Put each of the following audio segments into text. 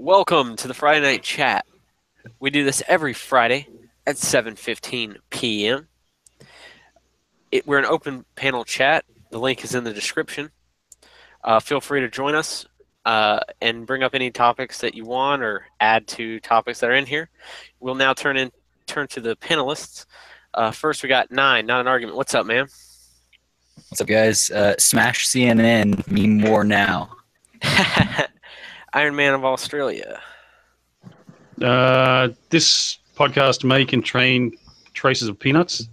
Welcome to the Friday Night Chat. We do this every Friday at 7:15 p.m. We're an open panel chat. The link is in the description. Feel free to join us and bring up any topics that you want or add to topics that are in here. We'll now turn to the panelists. First, we got Nine, Not an Argument. What's up, man? What's up, guys? Smash CNN, meme war now. Iron Man of Australia. This podcast may contain traces of peanuts.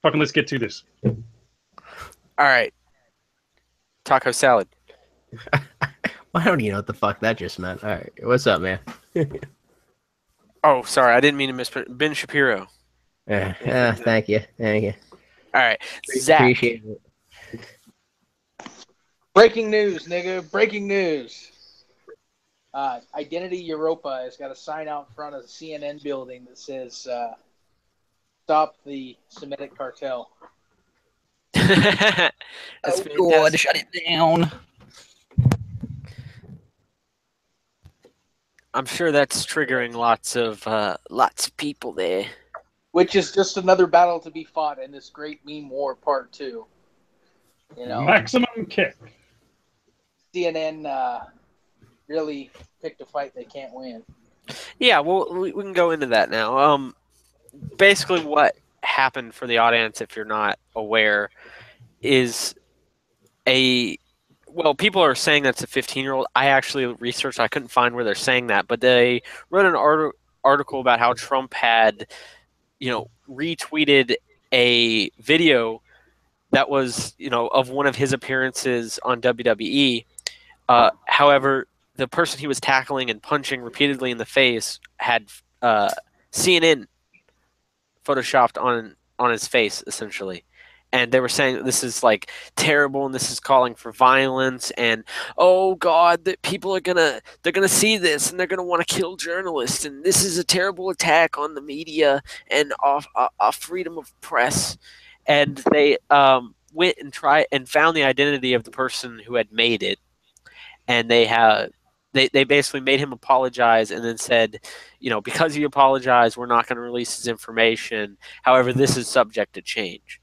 Fucking let's get to this. All right. Taco salad. I don't even know what the fuck that just meant. All right. What's up, man? Oh, sorry. I didn't mean to mispronounce. Ben Shapiro. Yeah, thank you. Thank you. All right. Zach. Appreciate it. Breaking news, nigga. Breaking news. Identity Europa has got a sign out in front of the CNN building that says, stop the Semitic cartel. That's God, shut it down. I'm sure that's triggering lots of people there. Which is just another battle to be fought in this great meme war part 2. You know, Maximum kick. CNN really picked a fight they can't win. Yeah, well, we can go into that now. Basically, what happened for the audience, if you're not aware, is people are saying that's a 15-year-old. I actually researched. I couldn't find where they're saying that, but they wrote an article about how Trump had, retweeted a video that was, of one of his appearances on WWE. However, the person he was tackling and punching repeatedly in the face had CNN photoshopped on his face, essentially. And they were saying this is like terrible and this is calling for violence and oh god, that people are they're gonna see this and they're gonna want to kill journalists and this is a terrible attack on the media and off freedom of press. And they went and tried and found the identity of the person who had made it, and they basically made him apologize and then said, because he apologized, we're not going to release his information. However, this is subject to change.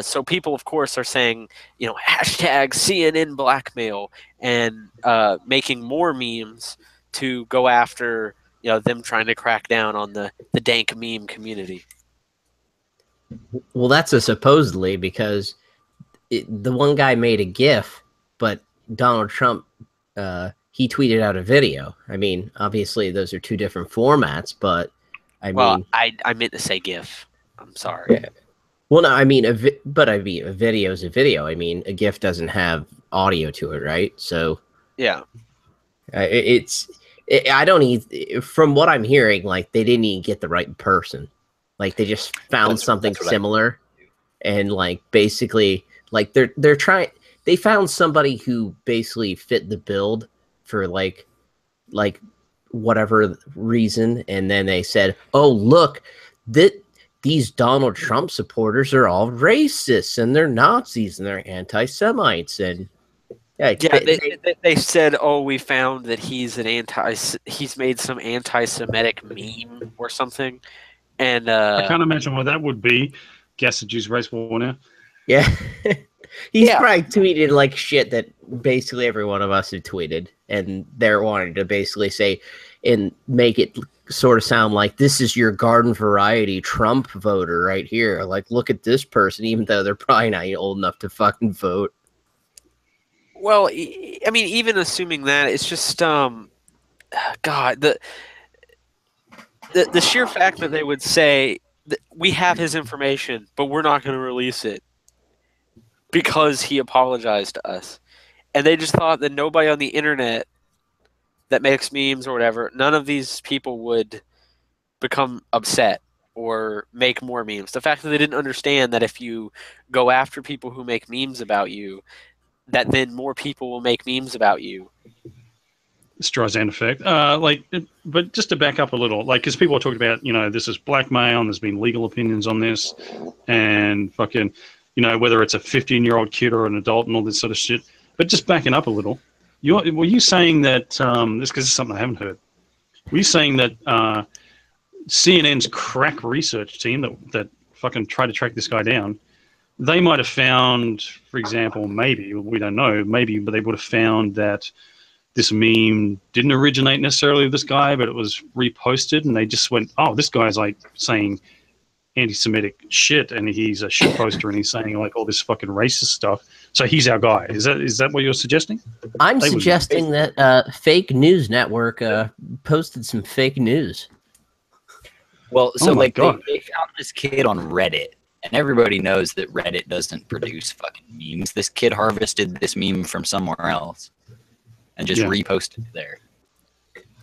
So people, of course, are saying, hashtag CNN blackmail and making more memes to go after, them trying to crack down on the dank meme community. Well, that's a supposedly because the one guy made a GIF, but Donald Trump, he tweeted out a video. I mean, obviously those are two different formats, but I meant to say GIF. I'm sorry. Yeah. Well, no, I mean, a video is a video. I mean, a GIF doesn't have audio to it, right? So yeah, I don't need. From what I'm hearing, like they didn't even get the right person. Like they just found something similar, and like basically, like they're trying. They found somebody who basically fit the build for like whatever reason, and then they said, "Oh, look, these Donald Trump supporters are all racists and they're Nazis and they're anti-Semites." And they said, "Oh, we found that he's made some anti-Semitic meme or something." And I can't imagine what that would be. Guess the Jews race war now. Yeah. He's probably tweeted like shit that basically every one of us had tweeted, and they're wanting to basically say and make it sort of sound like this is your garden variety Trump voter right here. Like, look at this person, even though they're probably not old enough to fucking vote. Well, I mean, even assuming that, it's just God, the sheer fact that they would say that we have his information, but we're not going to release it because he apologized to us. And they just thought that nobody on the internet that makes memes or whatever, none of these people would become upset or make more memes. The fact that they didn't understand that if you go after people who make memes about you, that then more people will make memes about you. Streisand effect. But just to back up a little, because people are talking about, this is blackmail and there's been legal opinions on this and fucking, whether it's a 15-year-old kid or an adult and all this sort of shit. But just backing up a little, Were you saying that this because it's something I haven't heard? Were you saying that CNN's crack research team that fucking tried to track this guy down, they might have found, for example, maybe we don't know, maybe, but they would have found that this meme didn't originate necessarily with this guy, but it was reposted, and they just went, "Oh, this guy's like saying anti-Semitic shit, and he's a shit poster, and he's saying like all this fucking racist stuff. So he's our guy." Is that what you're suggesting? I'm suggesting that Fake News Network posted some fake news. Well, so my like God. they found this kid on Reddit, and everybody knows that Reddit doesn't produce fucking memes. This kid harvested this meme from somewhere else and just reposted it there.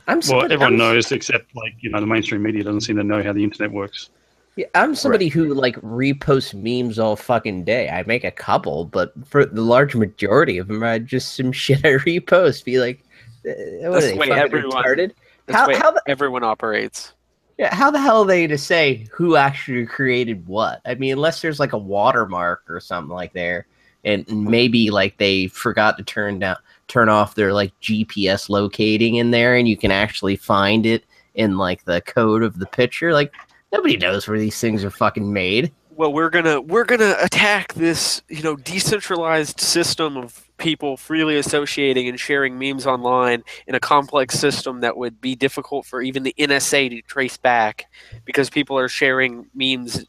Well, everyone knows, except like the mainstream media doesn't seem to know how the internet works. Yeah, I'm somebody who like reposts memes all fucking day. I make a couple, but for the large majority of them, I just some shit I repost. Be like, what are they, fucking retarded? How everyone operates. Yeah, how the hell are they to say who actually created what? I mean, unless there's like a watermark or something like there, and maybe like they forgot to turn off their like GPS locating in there, and you can actually find it in like the code of the picture. Like nobody knows where these things are fucking made. Well, we're gonna attack this decentralized system of people freely associating and sharing memes online in a complex system that would be difficult for even the NSA to trace back because people are sharing memes,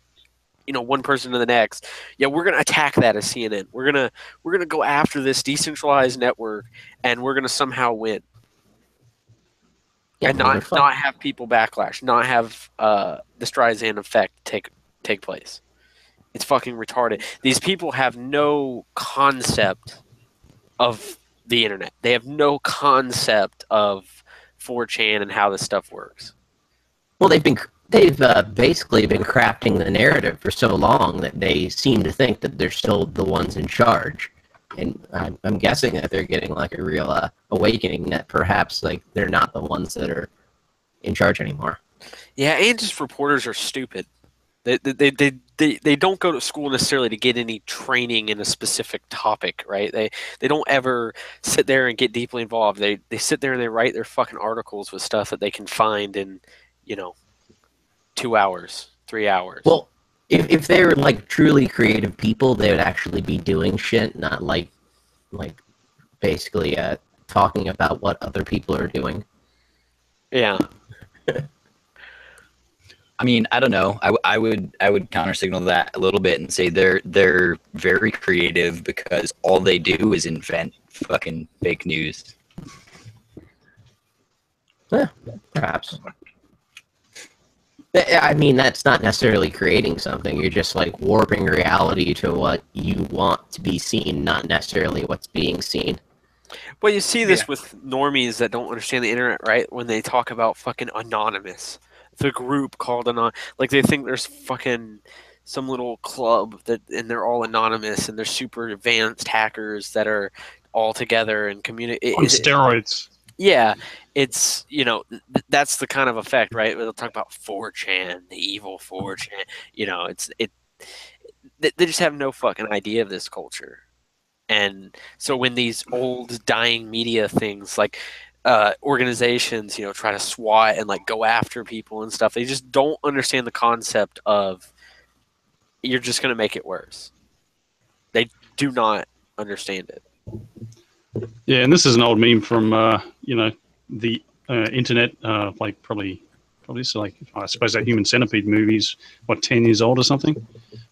one person to the next. Yeah, we're gonna attack that as CNN. We're gonna go after this decentralized network, and we're gonna somehow win. Yeah, and not have people backlash, not have the Streisand effect take place. It's fucking retarded. These people have no concept of the internet. They have no concept of 4chan and how this stuff works. Well, they've basically been crafting the narrative for so long that they seem to think that they're still the ones in charge. And I'm guessing that they're getting like a real awakening that perhaps like they're not the ones that are in charge anymore. Yeah, and just reporters are stupid. They don't go to school necessarily to get any training in a specific topic, right? They don't ever sit there and get deeply involved. They sit there and they write their fucking articles with stuff that they can find in 2 hours, 3 hours. Well, if they were like truly creative people, they would actually be doing shit, not like basically talking about what other people are doing. Yeah. I mean, I don't know. I would counter signal that a little bit and say they're very creative because all they do is invent fucking fake news. Yeah, perhaps. I mean, that's not necessarily creating something. You're just like warping reality to what you want to be seen, not necessarily what's being seen. Well, you see this with normies that don't understand the internet, right? When they talk about fucking Anonymous. The group called like they think there's fucking some little club and they're all anonymous and they're super advanced hackers that are all together and communicate on steroids. Yeah, it's that's the kind of effect, right? They'll talk about 4chan, the evil 4chan. They just have no fucking idea of this culture, and so when these old dying media things like organizations, try to SWAT and like go after people and stuff. They just don't understand the concept of you're just going to make it worse. They do not understand it. Yeah, and this is an old meme from the internet, like probably so like I suppose that Human Centipede movie's 10 years old or something.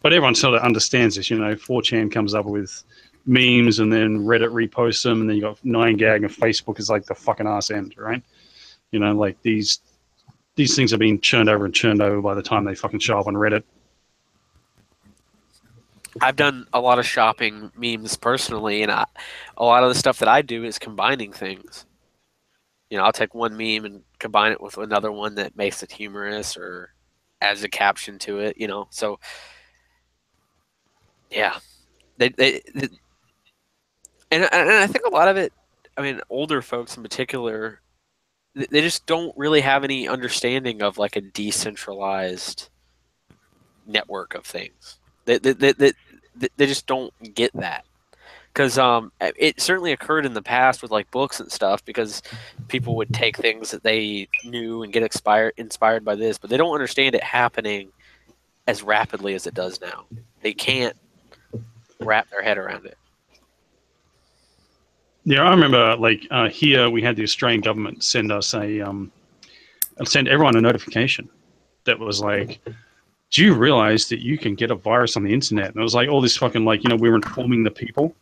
But everyone sort of understands this. 4chan comes up with memes and then Reddit reposts them, and then you got 9gag and Facebook is like the fucking arse end, right? Like these things are being churned over by the time they fucking show up on Reddit. I've done a lot of shopping memes personally, and a lot of the stuff that I do is combining things. I'll take one meme and combine it with another one that makes it humorous or adds a caption to it, So, yeah, And I think a lot of it, older folks in particular, they just don't really have any understanding of like a decentralized network of things. They just don't get that. because it certainly occurred in the past with like books and stuff, because people would take things that they knew and get inspired by this, but they don't understand it happening as rapidly as it does now. They can't wrap their head around it. Yeah, I remember like here we had the Australian government send us send everyone a notification that was like, do you realize that you can get a virus on the internet? And it was like all this fucking like, we were informing the people,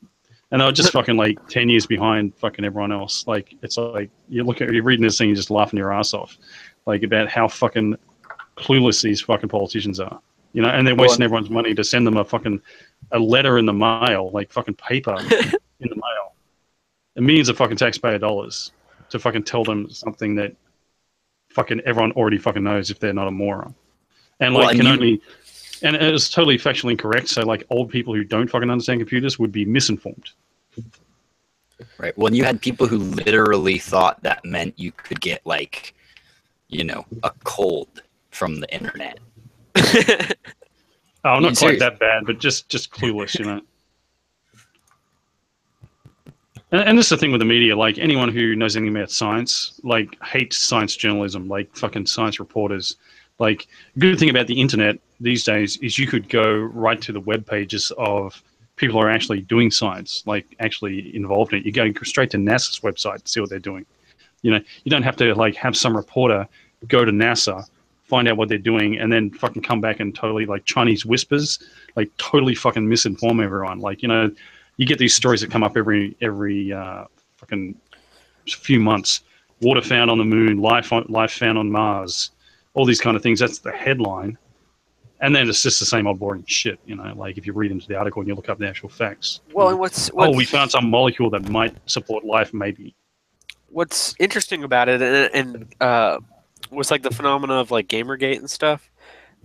and they were just fucking like 10 years behind fucking everyone else. Like, it's like you're reading this thing, you're just laughing your ass off, like about how fucking clueless these fucking politicians are, and they're wasting everyone's money to send them a letter in the mail, like fucking paper in the mail, and millions of fucking taxpayer dollars to fucking tell them something that fucking everyone already fucking knows if they're not a moron. And like and it was totally factually incorrect. So like old people who don't fucking understand computers would be misinformed. Right. Well, you had people who literally thought that meant you could get like, a cold from the internet. Oh, not quite that bad, but just clueless, And this is the thing with the media, like anyone who knows anything about science, like hates science journalism, like fucking science reporters. Like, good thing about the internet these days is you could go right to the web pages of people who are actually doing science, like actually involved in it. You go straight to NASA's website to see what they're doing. You don't have to like have some reporter go to NASA, find out what they're doing, and then fucking come back and totally like Chinese whispers, like totally fucking misinform everyone. Like, you get these stories that come up every fucking few months. Water found on the moon, life found on Mars, all these kind of things. That's the headline. And then it's just the same old boring shit, like if you read into the article and you look up the actual facts. Well, and what's we found some molecule that might support life, maybe. What's interesting about it, and was like the phenomena of like Gamergate and stuff.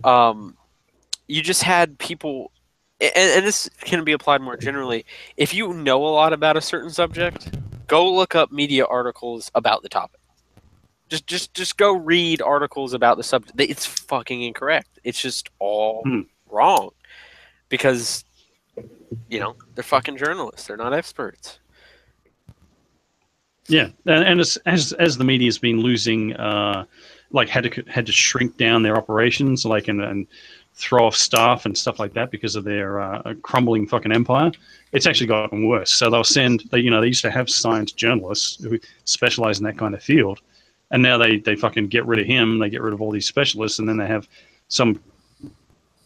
You just had people, and this can be applied more generally. If you know a lot about a certain subject, go look up media articles about the topic. Just go read articles about the subject. It's fucking incorrect. It's just all wrong, because they're fucking journalists. They're not experts. Yeah, and as the media's been losing, like had to shrink down their operations, like and throw off staff and stuff like that because of their crumbling fucking empire. It's actually gotten worse. So they used to have science journalists who specialize in that kind of field. And now they fucking get rid of him. They get rid of all these specialists, and then they have some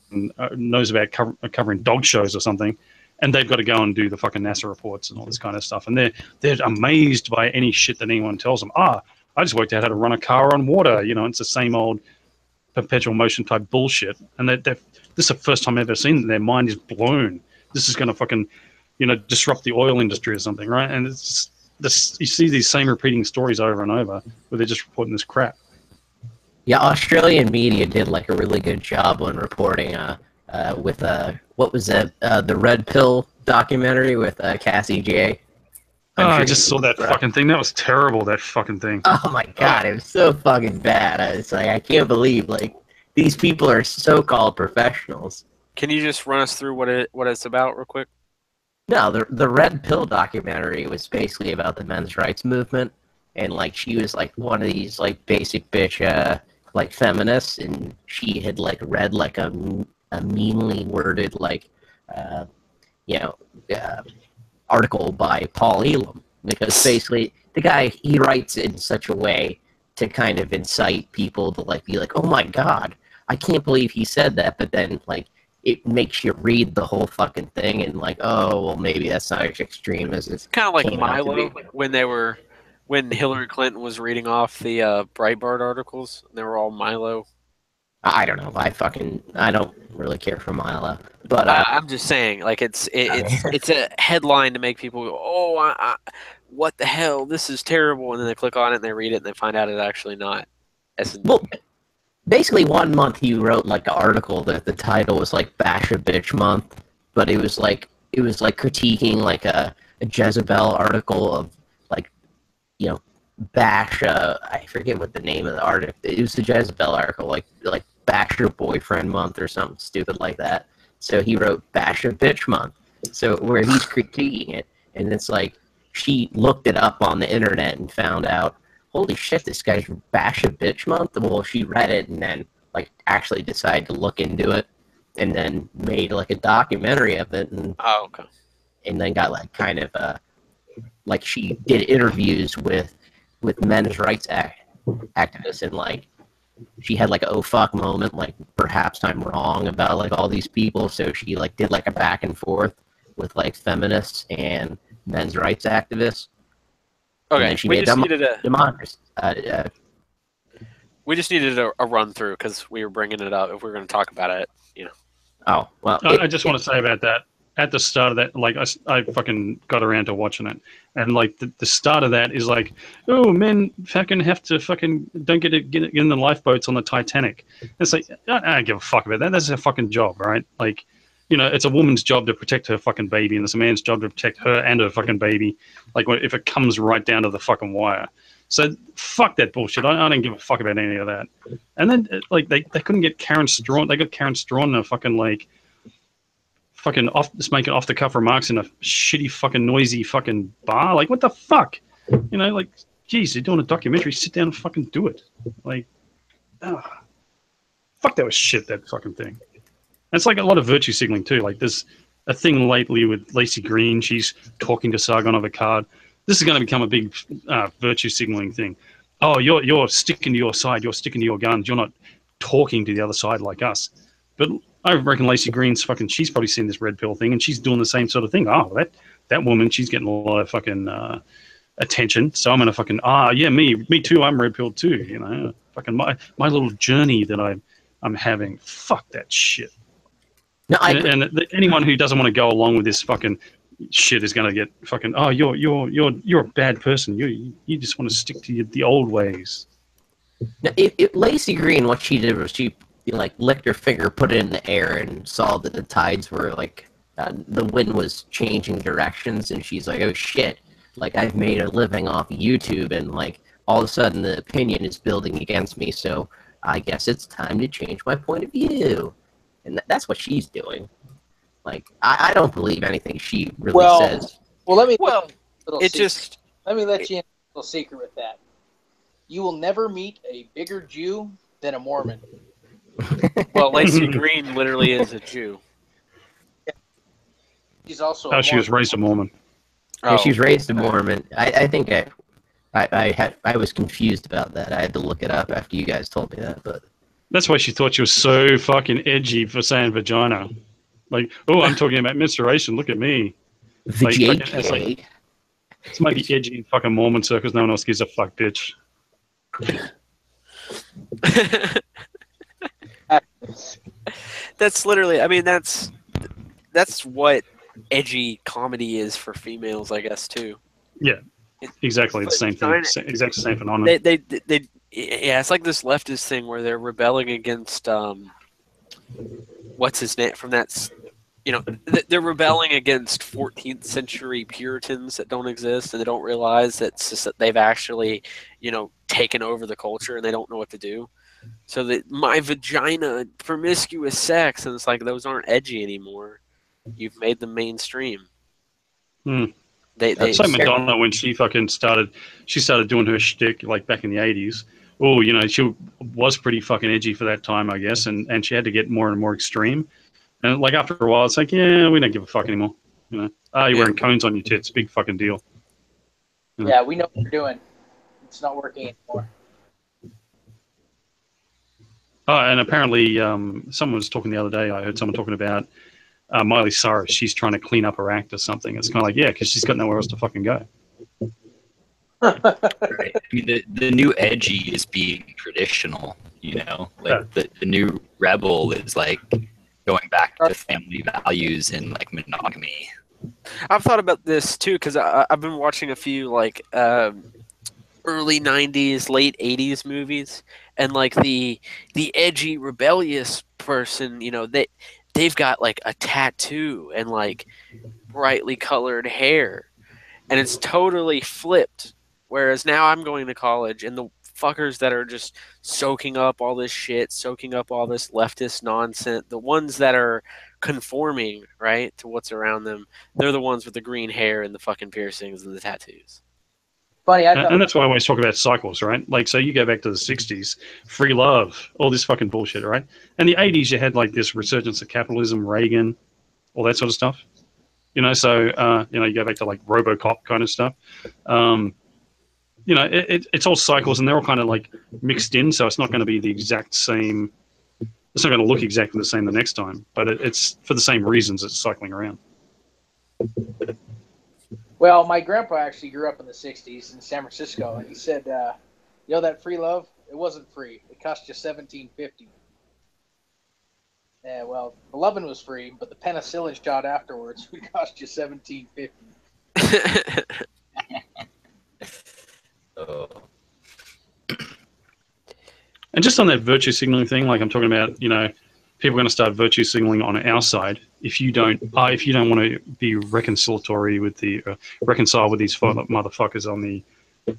knows about covering dog shows or something, and they've got to go and do the fucking NASA reports and all this kind of stuff. And they're amazed by any shit that anyone tells them. I just worked out how to run a car on water. It's the same old perpetual motion type bullshit. And this is the first time I've ever seen that their mind is blown. This is going to fucking disrupt the oil industry or something, right? And it's just, you see these same repeating stories over and over where they're just reporting this crap. Yeah, Australian media did like a really good job on reporting with what was that, the Red Pill documentary with Cassie J. I just saw that fucking thing. That was terrible, that fucking thing. Oh my god, it was so fucking bad. It's like, I can't believe like these people are so-called professionals. Can you just run us through what it's about real quick? No, the Red Pill documentary was basically about the men's rights movement, and like she was like one of these like basic bitch like feminists, and she had like read like a meanly worded like article by Paul Elam, because basically the guy, he writes in such a way to kind of incite people to like be like, oh my god, I can't believe he said that, but then like it makes you read the whole fucking thing and like, oh, well, maybe that's not as extreme as it's kind of like Milo when Hillary Clinton was reading off the Breitbart articles. They were all Milo. I don't know. I don't really care for Milo, but I'm just saying, like it's a headline to make people go, oh, what the hell? This is terrible, and then they click on it and they read it and they find out it's actually not. Well, basically, 1 month he wrote like an article that the title was like "Bash a Bitch Month," but it was like critiquing like a Jezebel article of like, bash. I forget what the name of the article. It was the Jezebel article, like bash your boyfriend month or something stupid like that. So he wrote "Bash a Bitch Month," so where he's critiquing it, And it's like she looked it up on the internet and found out, holy shit, this guy's Bash a Bitch Month. Well, she read it and then like actually decided to look into it, and then made like a documentary of it, and Oh, okay. then got like kind of like she did interviews with men's rights activists, and like she had like a oh fuck moment, like perhaps I'm wrong about like all these people. So she like did like a back and forth with like feminists and men's rights activists. And Okay, then she we made just needed democracy. we just needed a run through because we were bringing it up. If we were going to talk about it, you know. Oh well, I just want to say about that. At the start of that, like I fucking got around to watching it, and like the start of that is like, oh, men fucking have to fucking don't get in the lifeboats on the Titanic. It's like I don't give a fuck about that. That's their fucking job, right? Like, you know, it's a woman's job to protect her fucking baby, and it's a man's job to protect her and her fucking baby. Like if it comes right down to the fucking wire. So fuck that bullshit. I don't give a fuck about any of that. And then like they couldn't get Karen Strawn. They got Karen Strawn in a fucking like fucking just making off the cuff remarks in a shitty fucking noisy fucking bar. Like what the fuck? You know, like geez, you're doing a documentary. Sit down and fucking do it. Like, fuck that was shit. That fucking thing. And it's like a lot of virtue signaling too. Like there's a thing lately with Lacey Green. She's talking to Sargon of Akkad. This is going to become a big virtue signaling thing. Oh, you're sticking to your side. You're sticking to your guns. You're not talking to the other side like us. But I reckon Lacey Green's fucking. She's probably seen this red pill thing, and she's doing the same sort of thing. Oh, that woman, she's getting a lot of fucking attention. So I'm gonna fucking yeah, me too. I'm red pill too. You know, fucking my little journey that I'm having. Fuck that shit. no, And anyone who doesn't want to go along with this fucking shit is going to get fucking. Oh, you're a bad person. You just want to stick to the old ways. now, if Lacey Green, what she did was she like licked her finger, put it in the air, and saw that the tides were like the wind was changing directions, and she's like, oh shit, like I've made a living off of YouTube, and like all of a sudden the opinion is building against me, so I guess it's time to change my point of view. And that's what she's doing. Like, I don't believe anything she really says. Well, let me Well, it secret. just Let me let you in a little secret with that. You will never meet a bigger Jew than a Mormon. well, Lacey Green literally is a Jew. She's also. Oh, she was raised a Mormon. Yeah, she was raised a Mormon. I think I was confused about that. I had to look it up after you guys told me that. But That's why she thought she was so fucking edgy for saying vagina. Like, oh, I'm talking about menstruation. Look at me. the Like, JK. it's like- This might be edgy in fucking Mormon circles. No one else gives a fuck, bitch. That's literally. I mean, that's what edgy comedy is for females, I guess too. Yeah, exactly the same thing. Exactly the same phenomenon. Yeah, it's like this leftist thing where they're rebelling against what's his name from that. You know, they're rebelling against 14th century Puritans that don't exist, and they don't realize that they've actually, you know, taken over the culture, and they don't know what to do. So that my vagina, promiscuous sex, and it's like those aren't edgy anymore. You've made them mainstream. Hmm. They It's like Madonna when she started doing her shtick like back in the 80s. Oh, you know, she was pretty fucking edgy for that time, I guess, and she had to get more and more extreme. And like after a while, it's like, yeah, we don't give a fuck anymore. You know, you're wearing cones on your tits, big fucking deal. Yeah, we know what we're doing. It's not working anymore. Oh, and apparently, someone was talking the other day. I heard someone talking about Miley Cyrus. She's trying to clean up her act or something. It's kind of like, yeah, because she's got nowhere else to fucking go. Right. I mean, the new edgy is being traditional, you know? Like, the new rebel is, like, going back to family values and, like, monogamy. I've thought about this, too, because I've been watching a few, like, early 90s, late 80s movies, and, like, the edgy, rebellious person, you know, they've got, like, a tattoo and, like, brightly colored hair. And it's totally flipped. Whereas now I'm going to college, and the fuckers that are just soaking up all this shit, soaking up all this leftist nonsense, the ones that are conforming, right, to what's around them, they're the ones with the green hair and the fucking piercings and the tattoos. Funny, I thought, And that's why I always talk about cycles, right? Like, so you go back to the 60s, free love, all this fucking bullshit, right? And the 80s, you had like this resurgence of capitalism, Reagan, all that sort of stuff. You know, so, you go back to like RoboCop kind of stuff. It's all cycles, and they're all kind of like mixed in, so it's not going to be the exact same. It's not going to look exactly the same the next time, but it's for the same reasons it's cycling around. well, my grandpa actually grew up in the 60s in San Francisco, and he said, that free love, it wasn't free. It cost you $17.50. Yeah, well, the loving was free, but the penicillin shot afterwards would cost you $17.50. And just on that virtue signaling thing, like I'm talking about, people are going to start virtue signaling on our side. If you don't want to be reconciliatory with reconcile with these motherfuckers on the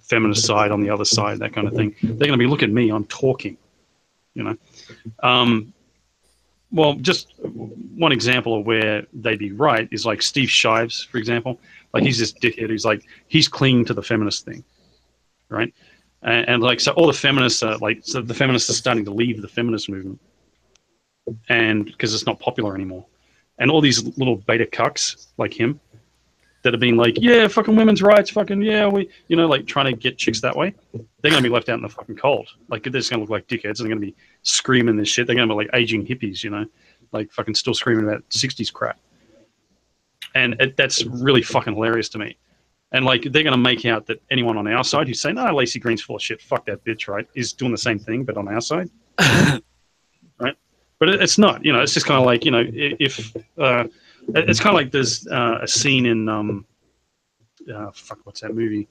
feminist side, on the other side, that kind of thing, they're going to be, look at me, I'm talking, Well, just one example of where they'd be right is like Steve Shives, for example. Like, he's this dickhead who's like, he's clinging to the feminist thing, right? And like, so all the feminists are like, so the feminists are starting to leave the feminist movement, and because it's not popular anymore. And all these little beta cucks like him that have been like, yeah, fucking women's rights, fucking, yeah, we, like trying to get chicks that way, they're going to be left out in the fucking cold. Like, they're just going to look like dickheads, and they're going to be screaming this shit. They're going to be like aging hippies, like fucking still screaming about 60s crap. And that's really fucking hilarious to me. And like, they're going to make out that anyone on our side who's saying, "No, Lacey Green's full of shit, fuck that bitch," right, is doing the same thing, but on our side. Right? But it's not, it's just kind of like, if it's kind of like there's a scene in, what's that movie?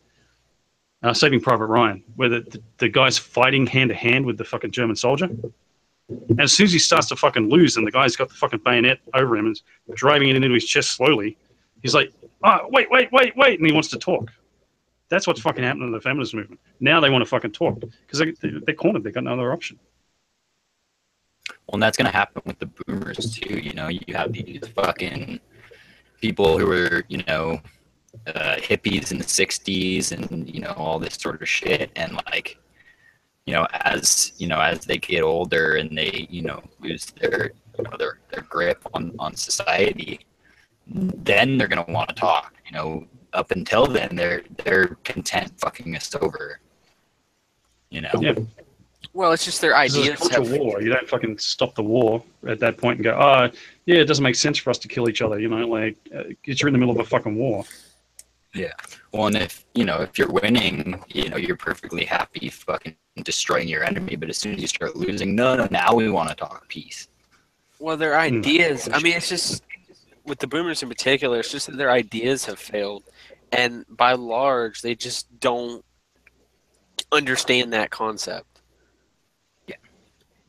Saving Private Ryan, where the guy's fighting hand to hand with the fucking German soldier. And as soon as he starts to fucking lose, and the guy's got the fucking bayonet over him and is driving it into his chest slowly, he's like, "Oh, wait," and he wants to talk. That's what's fucking happening in the feminist movement. Now they want to fucking talk because they're cornered. They've got no other option. Well, and that's going to happen with the boomers too. You have these fucking people who are, hippies in the 60s and, all this sort of shit. And like, as they get older and they, lose their grip on society, then they're going to want to talk. Up until then, they're content fucking us over. Yeah. Well, it's just their ideas. It's a war. You don't fucking stop the war at that point and go, "Oh, yeah, it doesn't make sense for us to kill each other." Like, you're in the middle of a fucking war. Yeah. Well, and if you're winning, you're perfectly happy fucking destroying your enemy. But as soon as you start losing, no, now we want to talk peace. Well, their ideas. I mean, it's just with the boomers in particular. It's just that their ideas have failed, and by large, they just don't understand that concept.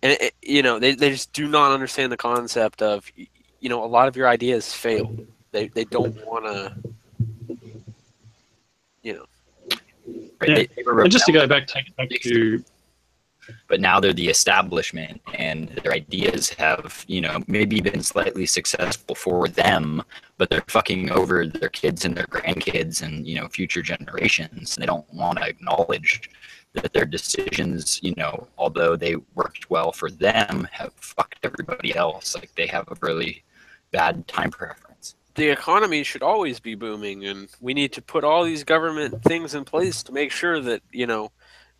And they just do not understand the concept of, a lot of your ideas fail. They don't want to, Right. Yeah. And just to go back, take it back to. But now they're the establishment, and their ideas have, maybe been slightly successful for them, but they're fucking over their kids and their grandkids and, future generations. They don't want to acknowledge that their decisions, although they worked well for them, have fucked everybody else. Like, they have a really bad time preference. The economy should always be booming, and we need to put all these government things in place to make sure that,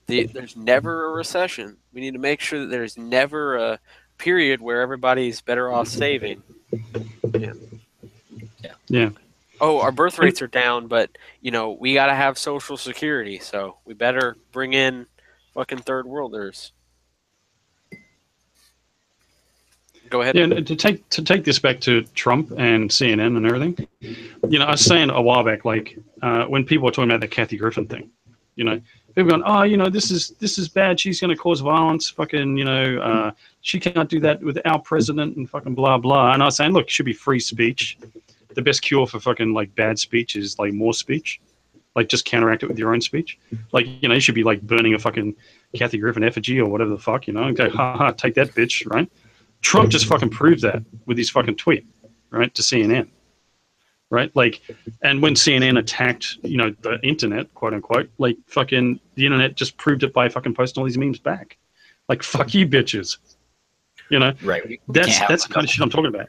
there's never a recession. We need to make sure that there's never a period where everybody's better off saving. Yeah. Oh, our birth rates are down, but, we got to have Social Security, so we better bring in fucking third worlders. Go ahead. Yeah, to take this back to Trump and CNN and everything, I was saying a while back, like, when people were talking about the Kathy Griffin thing, people going, "Oh, this is bad. She's going to cause violence. Fucking, she can't do that with our president and fucking blah, blah." And I was saying, look, it should be free speech. The best cure for fucking like bad speech is like more speech. Like, just counteract it with your own speech. Like, you should be like burning a fucking Kathy Griffin effigy or whatever the fuck, and go, "Ha ha, take that, bitch," right? Trump just fucking proved that with his fucking tweet, right, to CNN, right? Like, and when CNN attacked, the internet, quote unquote, like fucking the internet just proved it by fucking posting all these memes back. Like, fuck you, bitches. Right. That's the kind of shit I'm talking about.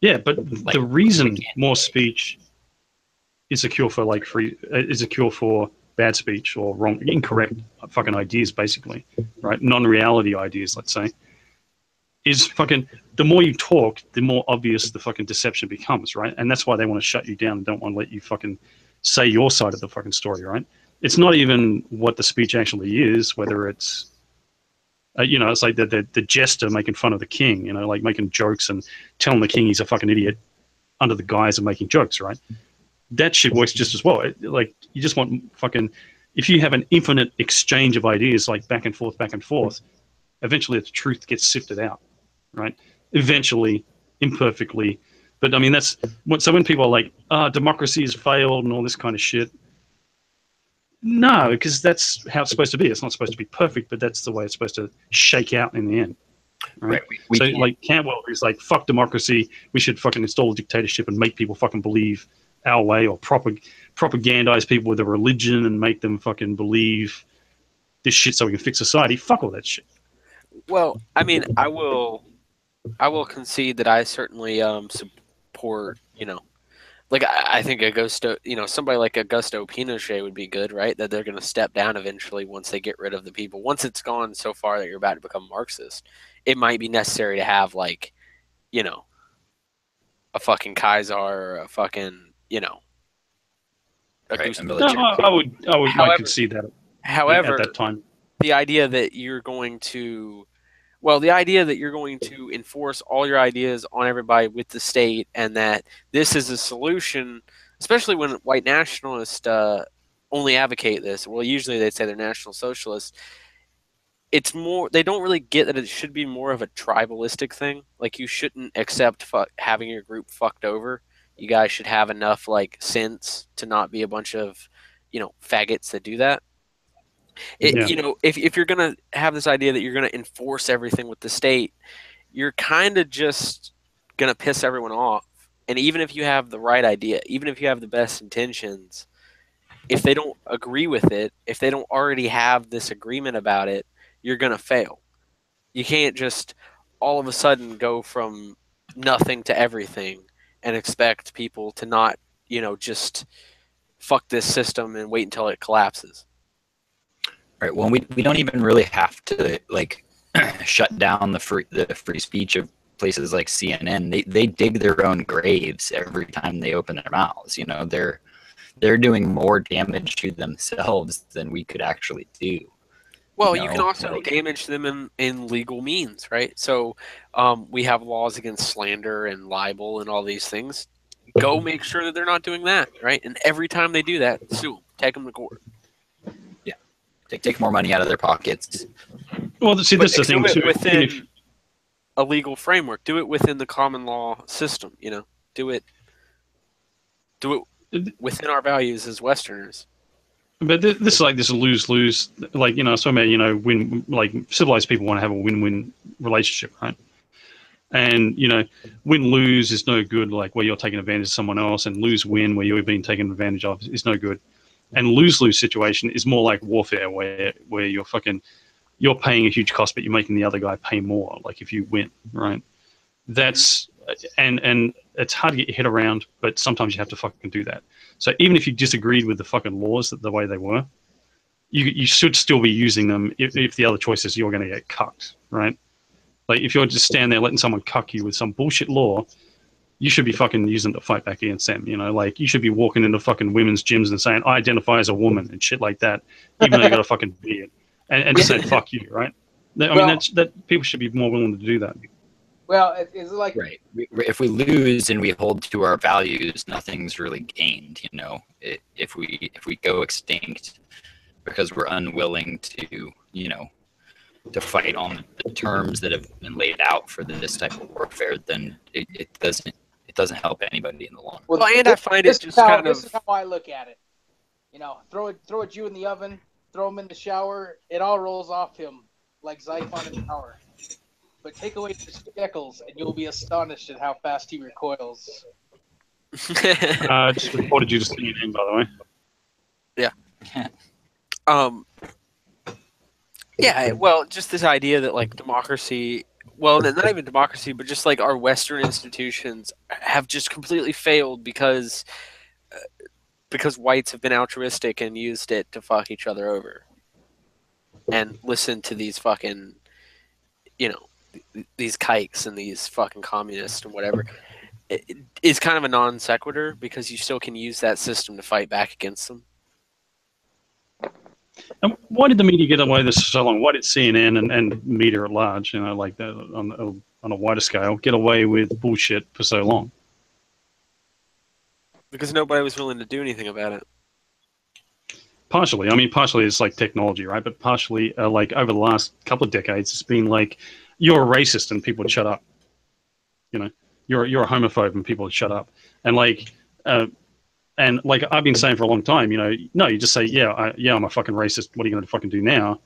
Yeah, but the reason more speech is a cure for bad speech or wrong, incorrect fucking ideas, basically, right? Non-reality ideas, let's say, is fucking, the more you talk, the more obvious the fucking deception becomes, right? And that's why they want to shut you down and don't want to let you fucking say your side of the fucking story, right? It's not even what the speech actually is, whether it's, it's like the jester making fun of the king, like making jokes and telling the king he's a fucking idiot under the guise of making jokes, right? That shit works just as well. Like, you just want fucking, if you have an infinite exchange of ideas, like back and forth, eventually the truth gets sifted out, right? Eventually, imperfectly. But I mean, that's what, so when people are like, democracy has failed and all this kind of shit. No, because that's how it's supposed to be. It's not supposed to be perfect, but that's the way it's supposed to shake out in the end. Right. So like Cantwell is like, fuck democracy. We should fucking install a dictatorship and make people fucking believe our way, or propagandize people with a religion and make them fucking believe this shit so we can fix society. Fuck all that shit. Well, I mean, I will concede that I certainly support, like I think somebody like Augusto Pinochet would be good, right? That they're going to step down eventually once they get rid of the people. Once it's gone so far that you're about to become Marxist, it might be necessary to have like, a fucking Kaiser or a fucking, Right, I would concede that. However, at that time, the idea that you're going to enforce all your ideas on everybody with the state, and that this is a solution, especially when white nationalists only advocate this. Well, usually they say they're national socialists. It's more, they don't really get that it should be more of a tribalistic thing. Like, you shouldn't accept having your group fucked over. You guys should have enough like sense to not be a bunch of, faggots that do that. If you're gonna have this idea that you're gonna enforce everything with the state, you're kind of just gonna piss everyone off. And even if you have the right idea, even if you have the best intentions, if they don't agree with it, if they don't already have this agreement about it, you're gonna fail. You can't just all of a sudden go from nothing to everything and expect people to not, just fuck this system and wait until it collapses. Right. Well, we don't even really have to like shut down the free speech of places like CNN. They dig their own graves every time they open their mouths. They're doing more damage to themselves than we could actually do. Well, you can also damage them in legal means, right? So we have laws against slander and libel and all these things. Go make sure that they're not doing that, right? And every time they do that, sue them, take them to court. Yeah, take more money out of their pockets. Well, see, this is the thing too. Within a legal framework, do it within the common law system. Do it within our values as Westerners. But this is like this lose-lose, like, so many, win, like civilized people want to have a win-win relationship, right? And, win-lose is no good, like where you're taking advantage of someone else, and lose-win where you're being taken advantage of is no good. And lose-lose situation is more like warfare where you're paying a huge cost, but you're making the other guy pay more, like if you win, right? That's, and it's hard to get your head around, but sometimes you have to fucking do that. So even if you disagreed with the fucking laws the way they were, you should still be using them if the other choice is you're going to get cucked, right? Like, if you're just standing there letting someone cuck you with some bullshit law, you should be fucking using it to fight back against them, Like, you should be walking into fucking women's gyms and saying, I identify as a woman and shit like that, even though you got a fucking beard. And just say, fuck you, right? I mean, that people should be more willing to do that. Well, it's like... Right. If we lose and we hold to our values, nothing's really gained, If we go extinct because we're unwilling to, to fight on the terms that have been laid out for this type of warfare, then it doesn't help anybody in the long run. Well, and I find it just kind of... This is how I look at it. Throw a Jew in the oven, throw him in the shower, it all rolls off him like Zyphon in the shower. but take away his shekels, and you'll be astonished at how fast he recoils. I just reported you to CNN, by the way. Yeah, well, just this idea that like democracy, well, not even democracy, but just like our Western institutions have just completely failed because whites have been altruistic and used it to fuck each other over, and listen to these fucking, these kikes and these fucking communists and whatever. It's kind of a non sequitur because you still can use that system to fight back against them. And why did the media get away with this so long? Why did CNN and media at large, like that on a wider scale, get away with bullshit for so long? Because nobody was willing to do anything about it. Partially. I mean, partially it's like technology, right? But partially, like over the last couple of decades, it's been like, you're a racist and people would shut up. You're a homophobe and people would shut up. And like I've been saying for a long time, no, you just say, yeah, I'm a fucking racist. What are you going to fucking do now?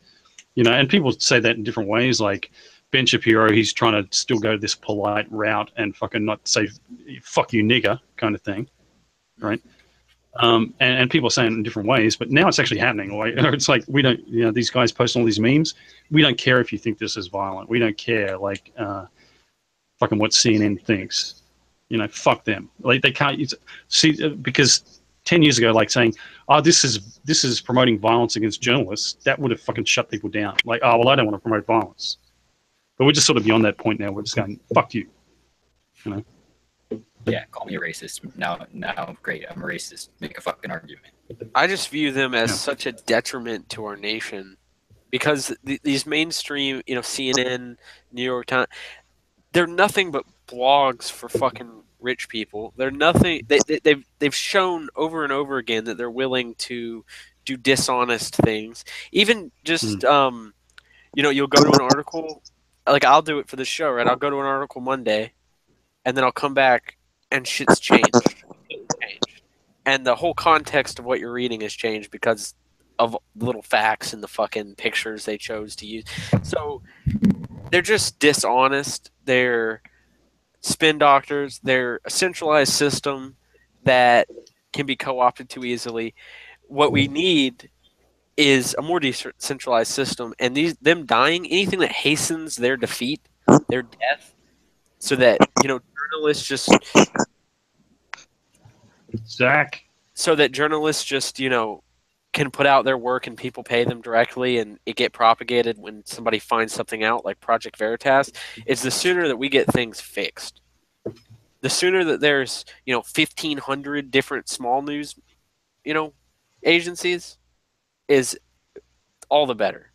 And people say that in different ways. Like Ben Shapiro, he's trying to still go this polite route and fucking not say, fuck you, nigger kind of thing. Right. And people are saying it in different ways, but now it's actually happening. It's like, we don't, these guys post all these memes. We don't care if you think this is violent. We don't care, like, fucking what CNN thinks. Fuck them. Like, they can't see, because 10 years ago, like saying, oh, this is promoting violence against journalists, that would have fucking shut people down. Like, oh, well, I don't want to promote violence. But we're just sort of beyond that point now. We're just going, fuck you. Yeah, call me a racist. Now, great, I'm a racist. Make a fucking argument. I just view them as such a detriment to our nation because these mainstream, CNN, New York Times, they're nothing but blogs for fucking rich people. They're nothing. They've shown over and over again that they're willing to do dishonest things. Even just you'll go to an article, like I'll do it for the show, right? I'll go to an article Monday, and then I'll come back. And shit's changed. And the whole context of what you're reading has changed because of little facts and the fucking pictures they chose to use. So they're just dishonest. They're spin doctors. They're a centralized system that can be co-opted too easily. What we need is a more decentralized system. And them dying, anything that hastens their defeat, their death, so that, journalists just Zach. So that journalists just, can put out their work and people pay them directly and it get propagated when somebody finds something out like Project Veritas. It's the sooner that we get things fixed. The sooner that there's, 1,500 different small news, agencies is all the better.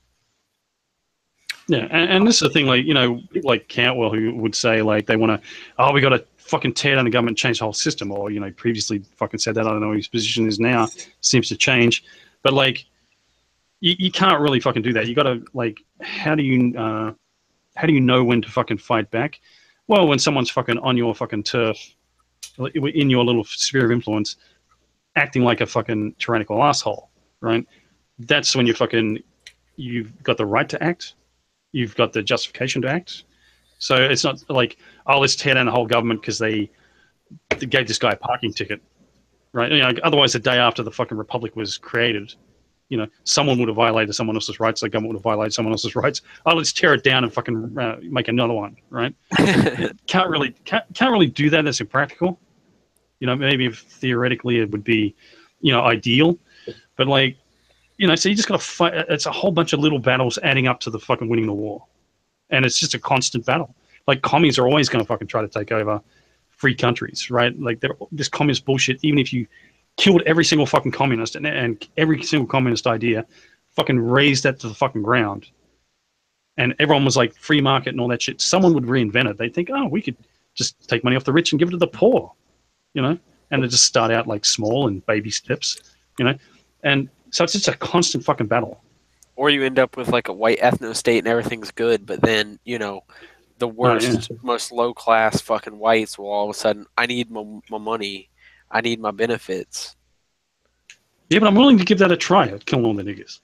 Yeah, and this is the thing, like Cantwell, who would say, like, they want to, we got to fucking tear down the government and change the whole system, or, previously fucking said that. I don't know what his position is now. Seems to change. But, like, you can't really fucking do that. You got to, like, how do you know when to fucking fight back? Well, when someone's fucking on your fucking turf, in your little sphere of influence, acting like a fucking tyrannical asshole, right? That's when you've got the right to act. You've got the justification to act. So it's not like, let's tear down the whole government because they gave this guy a parking ticket, right? Otherwise, the day after the fucking republic was created, someone would have violated someone else's rights. The government would have violated someone else's rights. Let's tear it down and fucking make another one, right? can't really do that as impractical. Maybe if theoretically it would be, ideal, but like. So you just got to fight. It's a whole bunch of little battles adding up to the fucking winning the war. And it's just a constant battle. Like, commies are always going to fucking try to take over free countries, right? Like, this communist bullshit, even if you killed every single fucking communist and every single communist idea, fucking raised that to the fucking ground. And everyone was like, free market and all that shit. Someone would reinvent it. They'd think, we could just take money off the rich and give it to the poor, And they just start out like small and baby steps, And so it's just a constant fucking battle. Or you end up with like a white ethno state and everything's good, but then, the worst, most low class fucking whites will all of a sudden, I need my money, I need my benefits. Yeah, but I'm willing to give that a try at killing all the niggas.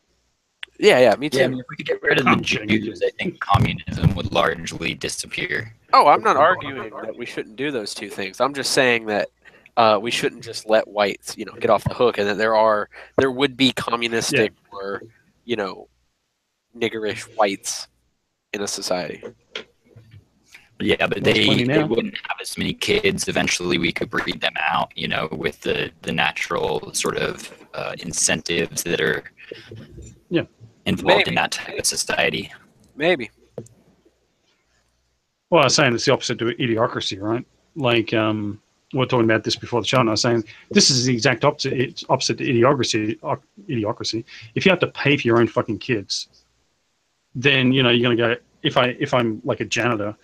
Yeah, me too. Yeah, I mean, if we could get rid of the Communism. Jews, I think communism would largely disappear. Oh, I'm not arguing that we shouldn't do those two things. I'm just saying that we shouldn't just let whites, get off the hook, and that there would be communistic or, niggerish whites in a society. Yeah, but There's plenty they now. wouldn't have as many kids. Eventually, we could breed them out, with the natural sort of incentives that are Yeah. involved in Maybe. that type of society. Maybe. Well, I was saying it's the opposite to idiocracy, right? Like, we were talking about this before the show, and I was saying this is the exact opposite. It's opposite to idiocracy. If you have to pay for your own fucking kids, then you're going to go. If I'm like a janitor,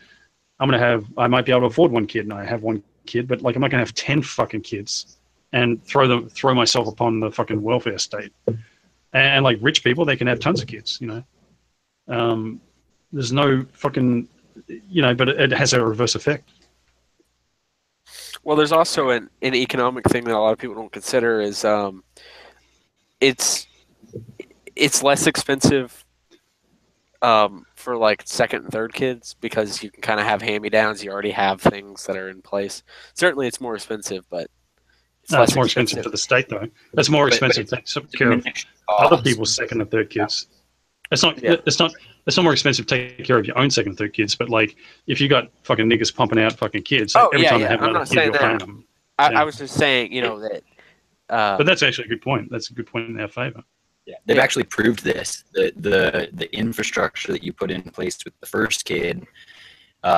I might be able to afford one kid, and I have one kid, but like I'm not going to have 10 fucking kids and throw myself upon the fucking welfare state. And like rich people, they can have tons of kids. There's no fucking. But it has a reverse effect. Well, there's also an economic thing that a lot of people don't consider is it's less expensive for like second and third kids because you can kind of have hand-me-downs. You already have things that are in place. Certainly, it's more expensive, but it's No, less it's more expensive to the state, though. It's more expensive to take care of other people's second and third kids. It's not. Yeah. It's not more expensive to take care of your own second and third kids, but like if you got fucking niggas pumping out fucking kids, Oh, every yeah, time yeah. they have I'm another not kid, saying you're paying that. them. I was just saying, that. But that's actually a good point. That's a good point in our favor. Yeah, they've Yeah. actually proved this. The infrastructure that you put in place with the first kid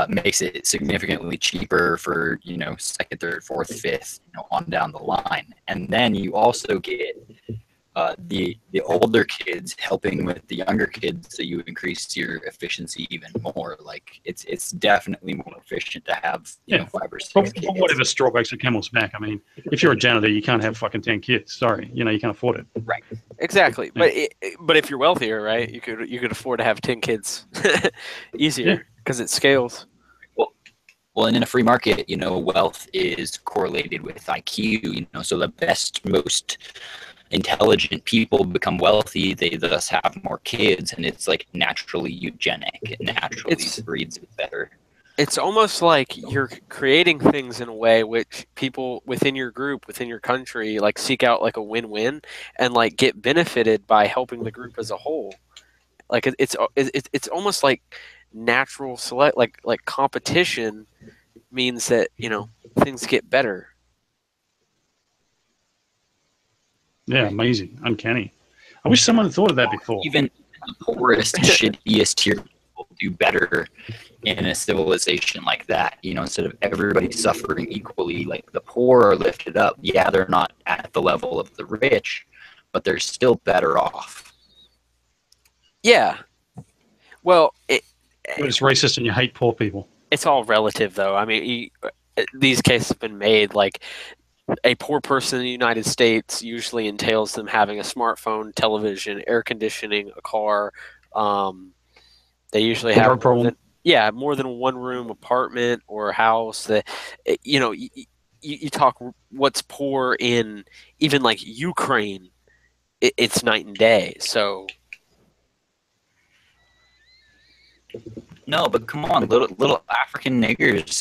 makes it significantly cheaper for second, third, fourth, fifth, on down the line, and then you also get the older kids helping with the younger kids, so you increase your efficiency even more. Like it's definitely more efficient to have 5 or 6 But kids. whatever straw breaks the camel's back. I mean, if you're a janitor, you can't have fucking 10 kids. Sorry, you can't afford it. Right. Exactly, but if you're wealthier, right, you could afford to have 10 kids easier because it scales. Well, and in a free market, wealth is correlated with IQ. So the best, most intelligent people become wealthy. They thus have more kids, and it's like naturally eugenic. It naturally breeds it better. It's almost like you're creating things in a way which people within your group, within your country, like seek out like a win-win and like get benefited by helping the group as a whole. Like it's almost like natural select, like competition means that things get better. Yeah, amazing, uncanny. I wish someone had thought of that before. Even the poorest, shittiest tier people do better in a civilization like that. Instead of everybody suffering equally, like the poor are lifted up. Yeah, they're not at the level of the rich, but they're still better off. Yeah. Well, It's racist and you hate poor people. it's all relative, though. I mean, these cases have been made. Like, a poor person in the United States usually entails them having a smartphone, television, air conditioning, a car. They usually have Drug problem. more than a one-room apartment or house. That you talk what's poor in even like Ukraine, it's night and day. So. No, but come on, little African niggers,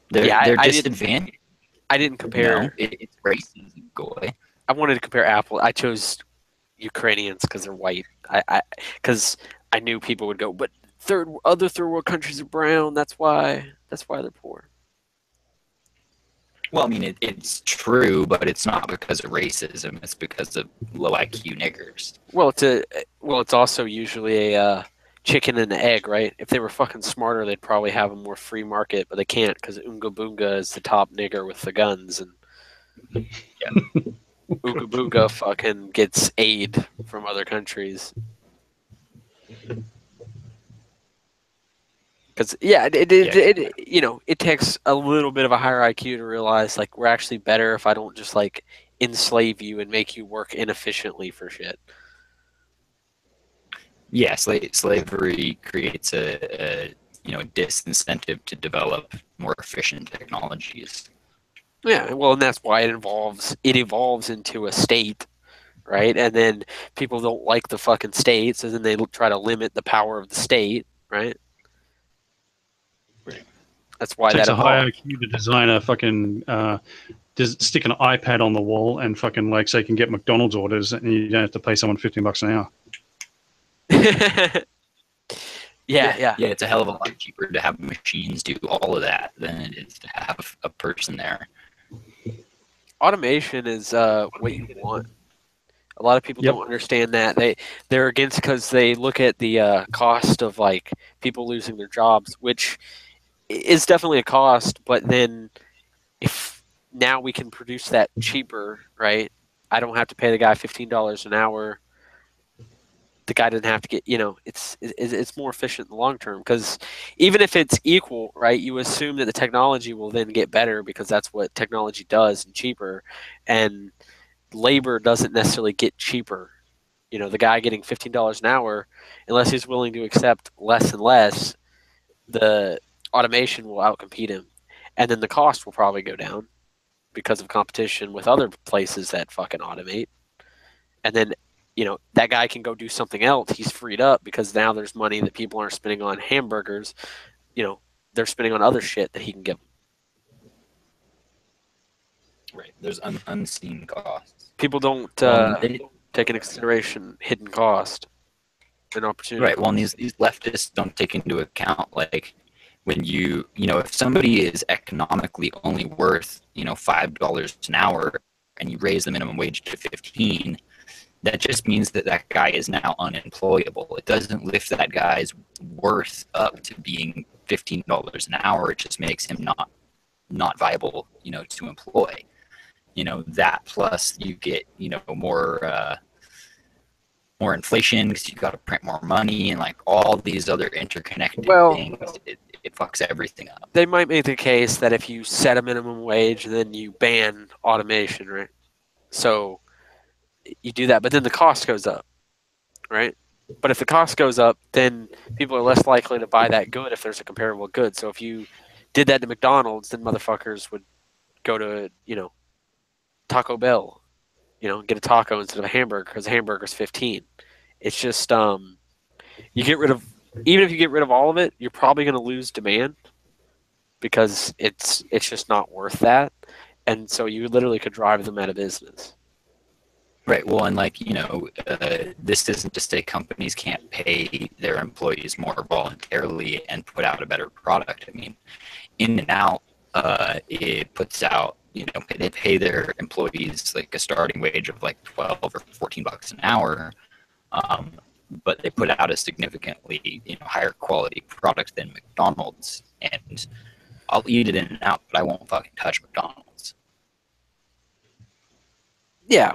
they're disadvantaged. I didn't compare. It's racism, Goy. I wanted to compare Apple. I chose Ukrainians because they're white. Because I knew people would go, but other third world countries are brown. That's why they're poor. Well, I mean, it's true, but it's not because of racism. It's because of low IQ niggers. Well, it's also usually a chicken and an egg, right? If they were fucking smarter, they'd probably have a more free market, but they can't because Oonga Boonga is the top nigger with the guns, and Ooga Booga fucking gets aid from other countries. Because it takes a little bit of a higher IQ to realize like we're actually better if I don't just like enslave you and make you work inefficiently for shit. Yeah, slavery creates a disincentive to develop more efficient technologies. Yeah, well, and that's why it evolves into a state, right? And then people don't like the fucking states, and then they try to limit the power of the state, right? Right. That's why It takes that a high evolved. IQ to design a fucking stick an iPad on the wall and fucking like so you can get McDonald's orders and you don't have to pay someone $15 an hour. Yeah. Yeah, it's a hell of a lot cheaper to have machines do all of that than it is to have a person there. Automation is what you want. A lot of people Yep. don't understand that. They're against because they look at the cost of like people losing their jobs, which is definitely a cost. But then if now we can produce that cheaper, right? I don't have to pay the guy $15 an hour. The guy doesn't have to get, it's more efficient in the long term, because even if it's equal, right, you assume that the technology will then get better because that's what technology does, and cheaper, and labor doesn't necessarily get cheaper. The guy getting $15 an hour, unless he's willing to accept less and less, the automation will outcompete him, and then the cost will probably go down because of competition with other places that fucking automate, and then that guy can go do something else. He's freed up because now there's money that people aren't spending on hamburgers. They're spending on other shit that he can give them. Right. There's unseen costs. People don't take into consideration hidden cost and opportunity. Right. Well, and these leftists don't take into account, like, when if somebody is economically only worth $5 an hour and you raise the minimum wage to 15, that just means that guy is now unemployable. It doesn't lift that guy's worth up to being $15 an hour. It just makes him not viable, to employ. That plus you get, more inflation because you got to print more money and like all these other interconnected things. It fucks everything up. They might make the case that if you set a minimum wage, then you ban automation, right? So you do that, but then the cost goes up, right? But if the cost goes up, then people are less likely to buy that good if there's a comparable good. So if you did that to McDonald's, then motherfuckers would go to, Taco Bell, get a taco instead of a hamburger because a hamburger's 15. It's just even if you get rid of all of it, you're probably going to lose demand because it's just not worth that. And so you literally could drive them out of business. Right. Well, and this isn't to say companies can't pay their employees more voluntarily and put out a better product. I mean, In-N-Out, it puts out, they pay their employees like a starting wage of like $12 or $14 an hour, but they put out a significantly higher quality product than McDonald's. And I'll eat it In-N-Out, but I won't fucking touch McDonald's. Yeah.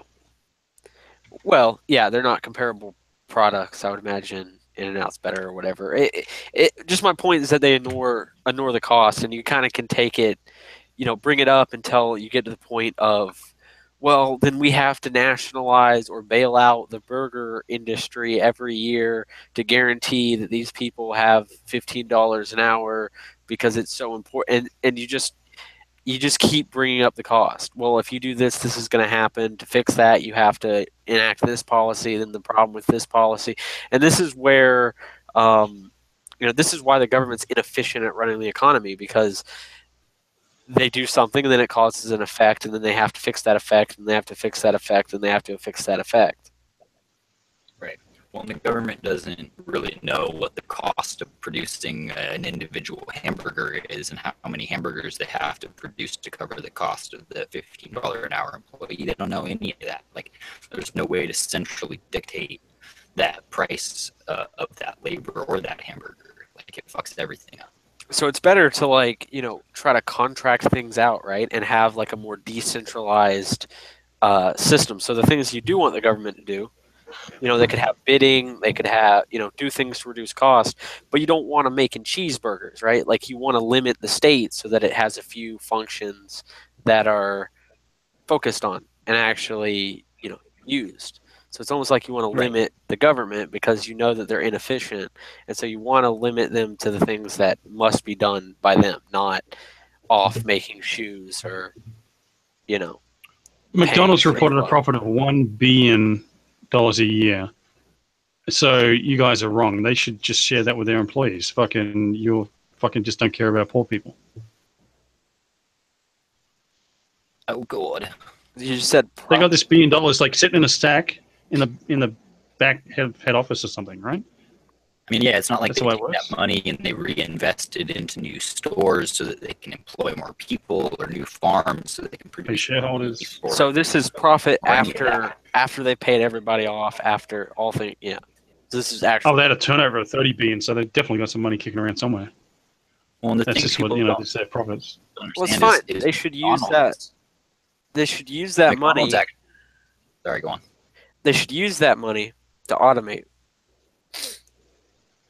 Well, yeah, they're not comparable products. I would imagine In-N-Out's better or whatever. Just my point is that they ignore the cost, and you kind of can take it, bring it up until you get to the point of, well, then we have to nationalize or bail out the burger industry every year to guarantee that these people have $15 an hour because it's so important. And you just keep bringing up the cost. Well, if you do this, this is going to happen. To fix that, you have to enact this policy, then the problem with this policy. And this is where, this is why the government's inefficient at running the economy, because they do something and then it causes an effect, and then they have to fix that effect, and they have to fix that effect, and they have to fix that effect. Right. Well, the government doesn't really know what the cost of producing an individual hamburger is and how many hamburgers they have to produce to cover the cost of the $15 an hour employee. They don't know any of that. Like, there's no way to centrally dictate that price of that labor or that hamburger. Like, it fucks everything up. So it's better to try to contract things out, right, and have like a more decentralized system. So the things you do want the government to do, they could have bidding, they could have, do things to reduce cost, but you don't want to making cheeseburgers, right? Like, you want to limit the state so that it has a few functions that are focused on and actually, used. So it's almost like you want to limit the government because you know that they're inefficient. And so you want to limit them to the things that must be done by them, not off making shoes or, McDonald's paying reported a for- profit of $1 billion a year. So you guys are wrong. They should just share that with their employees. Fucking, you fucking just don't care about poor people. Oh god. You just said They got this $1 billion like sitting in a stack in the back head office or something, right? I mean, yeah, it's not like That's they the way it take works. that money and they reinvest it into new stores so that they can employ more people or new farms so they can Pay produce shareholders. more. so. This is profit Or any of that. after they paid everybody off. After all things, yeah. This is Oh, actually. they had a turnover of 30 billion, so they definitely got some money kicking around somewhere. Well, and the That's thing just what people don't it's their profits. Well, it's understand fine. is They should use McDonald's- They should use that money. McDonald's act- Sorry, go on. They should use that money to automate.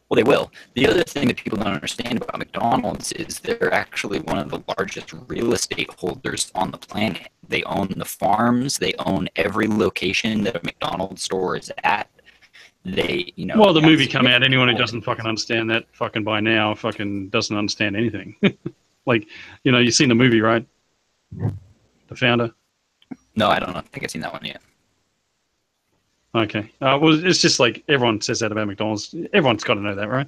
Well, they will. The other thing that people don't understand about McDonald's is they're actually one of the largest real estate holders on the planet. They own the farms. They own every location that a McDonald's store is at. They, you know. Well, the have movie come out. significant Anyone who holdings. doesn't fucking understand that fucking by now fucking doesn't understand anything. Like, you know, you've seen the movie, right? The Founder. No, I don't know. I think I've seen that one yet. Okay. Well, it's just like everyone says that about McDonald's. Everyone's got to know that, right?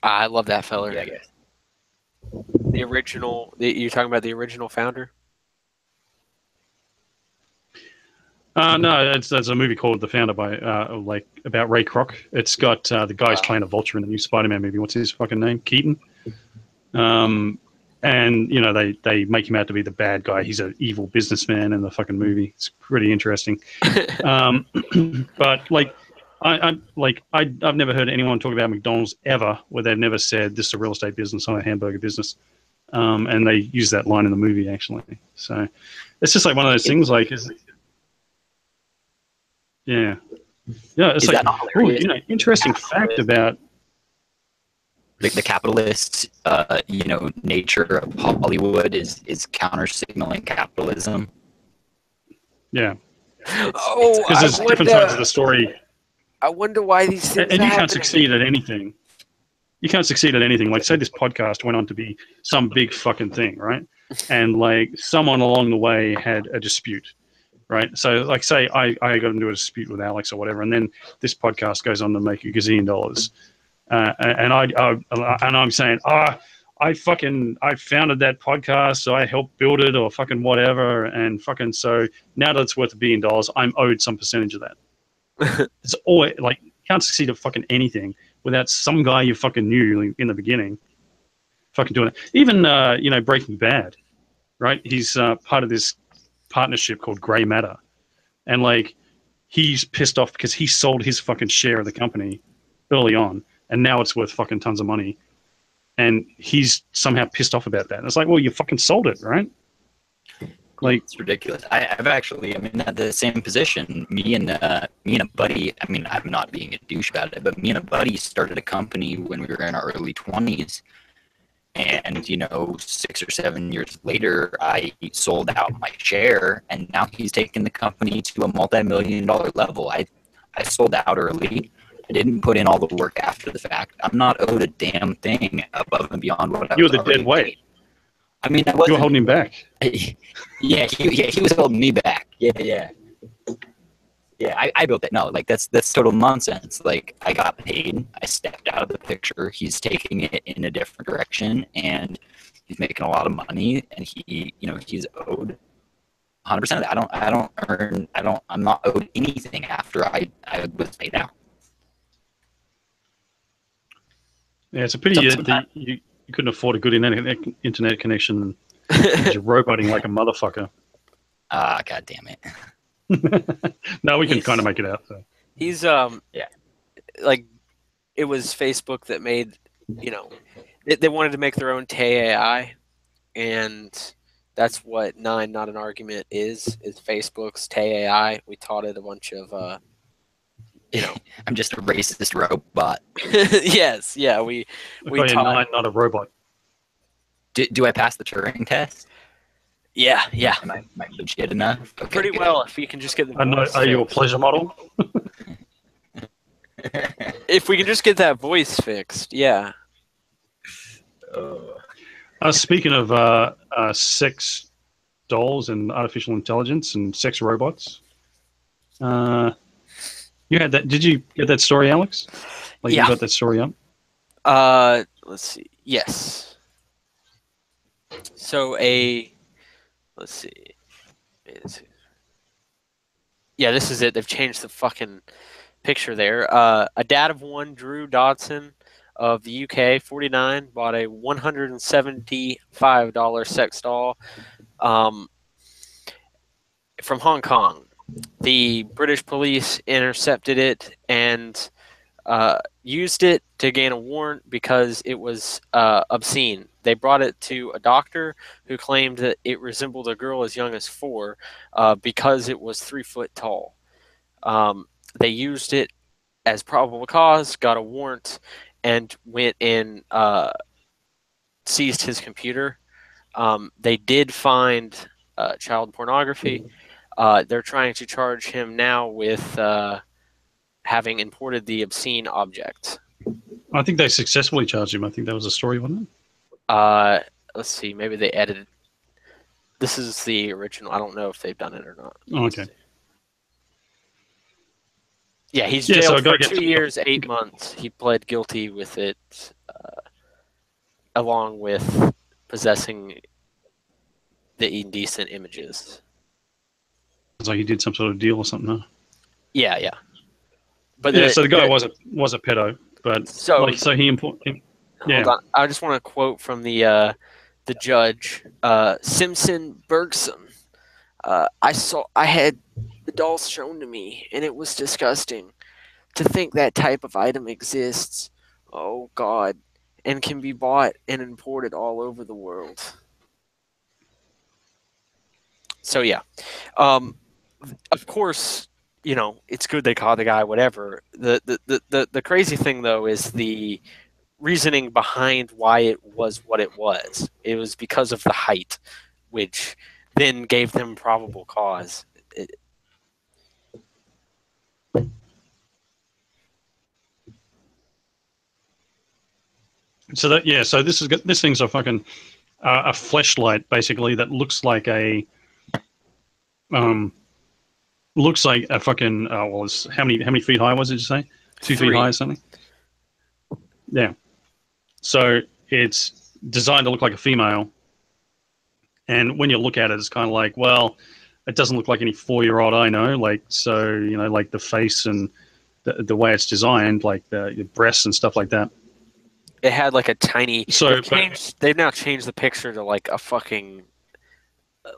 I love that feller. Yeah, I guess. The original. You're talking about the original founder. No, it's a movie called The Founder by like about Ray Kroc. It's got the guy's playing a vulture in the new Spider-Man movie. What's his fucking name? Keaton. And you know they make him out to be the bad guy. He's an evil businessman in the fucking movie. It's pretty interesting. But like I've never heard anyone talk about McDonald's ever where they've never said this is a real estate business or a hamburger business. And they use that line in the movie actually. So it's just like one of those things. Like, yeah. It's Is like, that not ooh, hilarious? you know, interesting fact about. The capitalist, nature of Hollywood is counter signaling capitalism. Yeah, Oh, because there's different sides of the story, I wonder why these things. and you are can't happening. succeed at anything. You can't succeed at anything. Like, say this podcast went on to be some big fucking thing, right? And like someone along the way had a dispute, right? So like, say I got into a dispute with Alex or whatever, and then this podcast goes on to make $1 gazillion. And I'm saying, I founded that podcast, so I helped build it, or fucking whatever, and fucking so now that it's worth $1 billion, I'm owed some percentage of that. It's always like you can't succeed at fucking anything without some guy you fucking knew in the beginning, fucking doing it. Even Breaking Bad, right? He's part of this partnership called Grey Matter, and like he's pissed off because he sold his fucking share of the company early on. And now it's worth fucking tons of money. And he's somehow pissed off about that. And it's like, well, you fucking sold it, right? Like, It's ridiculous. I'm in the same position. Me and a buddy. I mean, I'm not being a douche about it, but me and a buddy started a company when we were in our early 20s. And 6 or 7 years later, I sold out my share, and now he's taken the company to a multi-million-dollar level. I sold out early. I didn't put in all the work after the fact. I'm not owed a damn thing above and beyond what I you were was the already dead weight. paid. I mean, I You were wasn't. holding him back. Yeah, he was holding me back. Yeah. I built it. No, like that's total nonsense. Like I got paid. I stepped out of the picture. He's taking it in a different direction, and he's making a lot of money. And he's owed 100% of that. I'm not owed anything after I was paid out. Yeah, it's a pity Sometimes- you couldn't afford a good internet connection. You're roboting like a motherfucker. God damn it. No, we can He's- kind of make it out. So. He's Yeah. like it was Facebook that made they wanted to make their own TAI, and that's what Nine Not an Argument is Facebook's TAI. We taught it a bunch of I'm just a racist robot. yes, yeah, we Oh, yeah, taught Nine, not a robot. Do I pass the Turing test? yeah Am I legit enough? Okay, pretty good. well if we can just get the Are you a voice pleasure model? fixed. If we can just get that voice fixed, yeah. Speaking of sex dolls and artificial intelligence and sex robots. You had that? Did you get that story, Alex? Like Yeah. you got that story up? Let's see. Yes. So let's see. Yeah, this is it. They've changed the fucking picture there. A dad of one, Drew Dodson of the UK, 49, bought a $175 sex doll from Hong Kong. The British police intercepted it and used it to gain a warrant because it was obscene. They brought it to a doctor who claimed that it resembled a girl as young as 4 because it was 3 foot tall. They used it as probable cause, got a warrant, and went and seized his computer. They did find child pornography. They're trying to charge him now with having imported the obscene object. I think they successfully charged him. I think that was a story, wasn't it? Let's see. Maybe they edited. This is the original. I don't know if they've done it or not. Oh, okay. Yeah, he's Yeah, jailed so for 2 years, 8 months. He pled guilty with it, along with possessing the indecent images. It's like he did some sort of deal or something. Huh? Yeah, yeah. But Yeah, so the guy was a pedo, but so he imported. Yeah. Hold on. I just want to quote from the judge, Simpson Bergson. I had the dolls shown to me, and it was disgusting. To think that type of item exists, oh God, and can be bought and imported all over the world. So yeah, of course, it's good they caught the guy. Whatever. The crazy thing though is the reasoning behind why it was what it was. It was because of the height, which then gave them probable cause. So this thing's a fucking a fleshlight basically that looks like a fucking it's how many feet high was it? Did you say 2 feet 3. high or something? Yeah. So it's designed to look like a female, and when you look at it, it's kind of like, well, it doesn't look like any 4-year-old I know. Like, so like the face and the way it's designed, like the breasts and stuff like that. It had like a tiny. So they've now changed the picture to like a fucking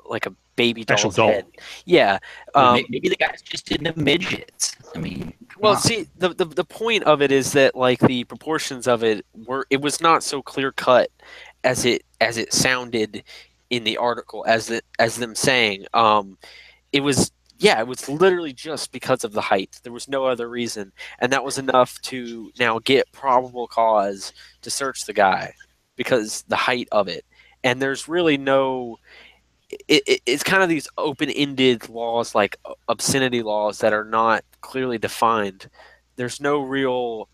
like a baby actual doll's doll. head. Yeah. Maybe the guy's just into midgets. I mean, Well, see, the point of it is that like the proportions of it was not so clear cut as it sounded in the article as them saying. It was literally just because of the height. There was no other reason, and that was enough to now get probable cause to search the guy because the height of it. And there's really no. It's kind of these open-ended laws, like obscenity laws, that are not clearly defined. There's no real,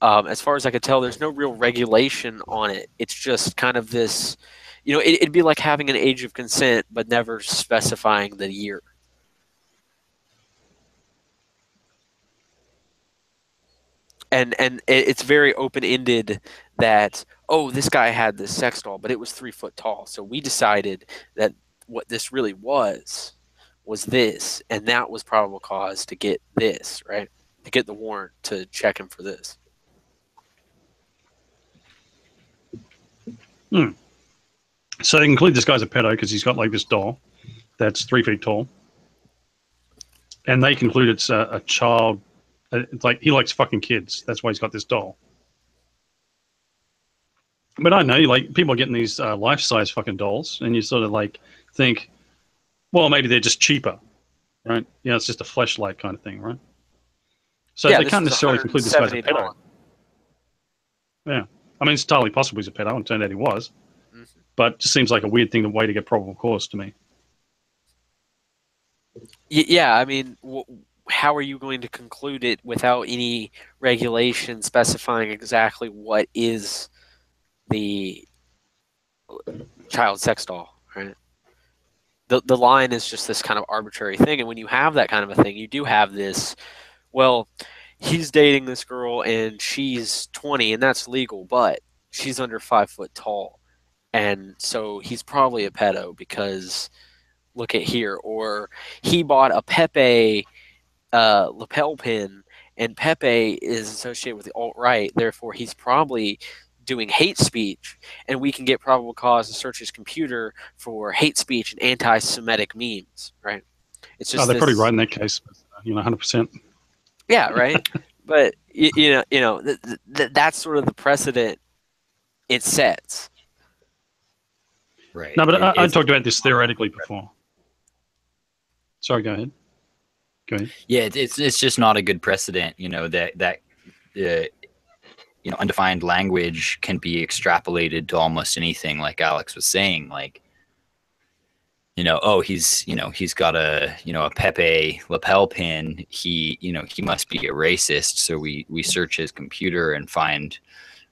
as far as I could tell, there's no real regulation on it. It's just kind of this, it'd be like having an age of consent, but never specifying the year. And it's very open-ended that, oh, this guy had this sex doll, but it was 3 foot tall. So we decided that what this really was this, and that was probable cause to get this, right? To get the warrant to check him for this. So they conclude this guy's a pedo because he's got like this doll that's 3 feet tall, and they conclude it's a child. It's like he likes fucking kids. That's why he's got this doll. But I know, like, people are getting these life-size fucking dolls, and you sort of like think, well, maybe they're just cheaper, right? It's just a fleshlight kind of thing, right? So they can't necessarily conclude this guy's a pedo. Yeah, I mean, it's entirely possible he's a pedo, and it turned out he was. Mm-hmm. But it just seems like a weird thing, the way to get probable cause to me. Yeah, I mean, how are you going to conclude it without any regulation specifying exactly what is the child sex doll, right? the line is just this kind of arbitrary thing. And when you have that kind of a thing, you do have this, well, he's dating this girl and she's 20 and that's legal, but she's under 5 foot tall. And so he's probably a pedo because look at here. Or he bought a Pepe lapel pin, and Pepe is associated with the alt-right, therefore he's probably doing hate speech, and we can get probable cause to search his computer for hate speech and anti-Semitic memes, right? It's just they're probably right in that case, 100%. Yeah, right. But that's sort of the precedent it sets. Right. No, but I talked about this theoretically before. Sorry, go ahead. Yeah, it's just not a good precedent. Undefined language can be extrapolated to almost anything. Like Alex was saying, like, he's got a Pepe lapel pin. He must be a racist. So we search his computer and find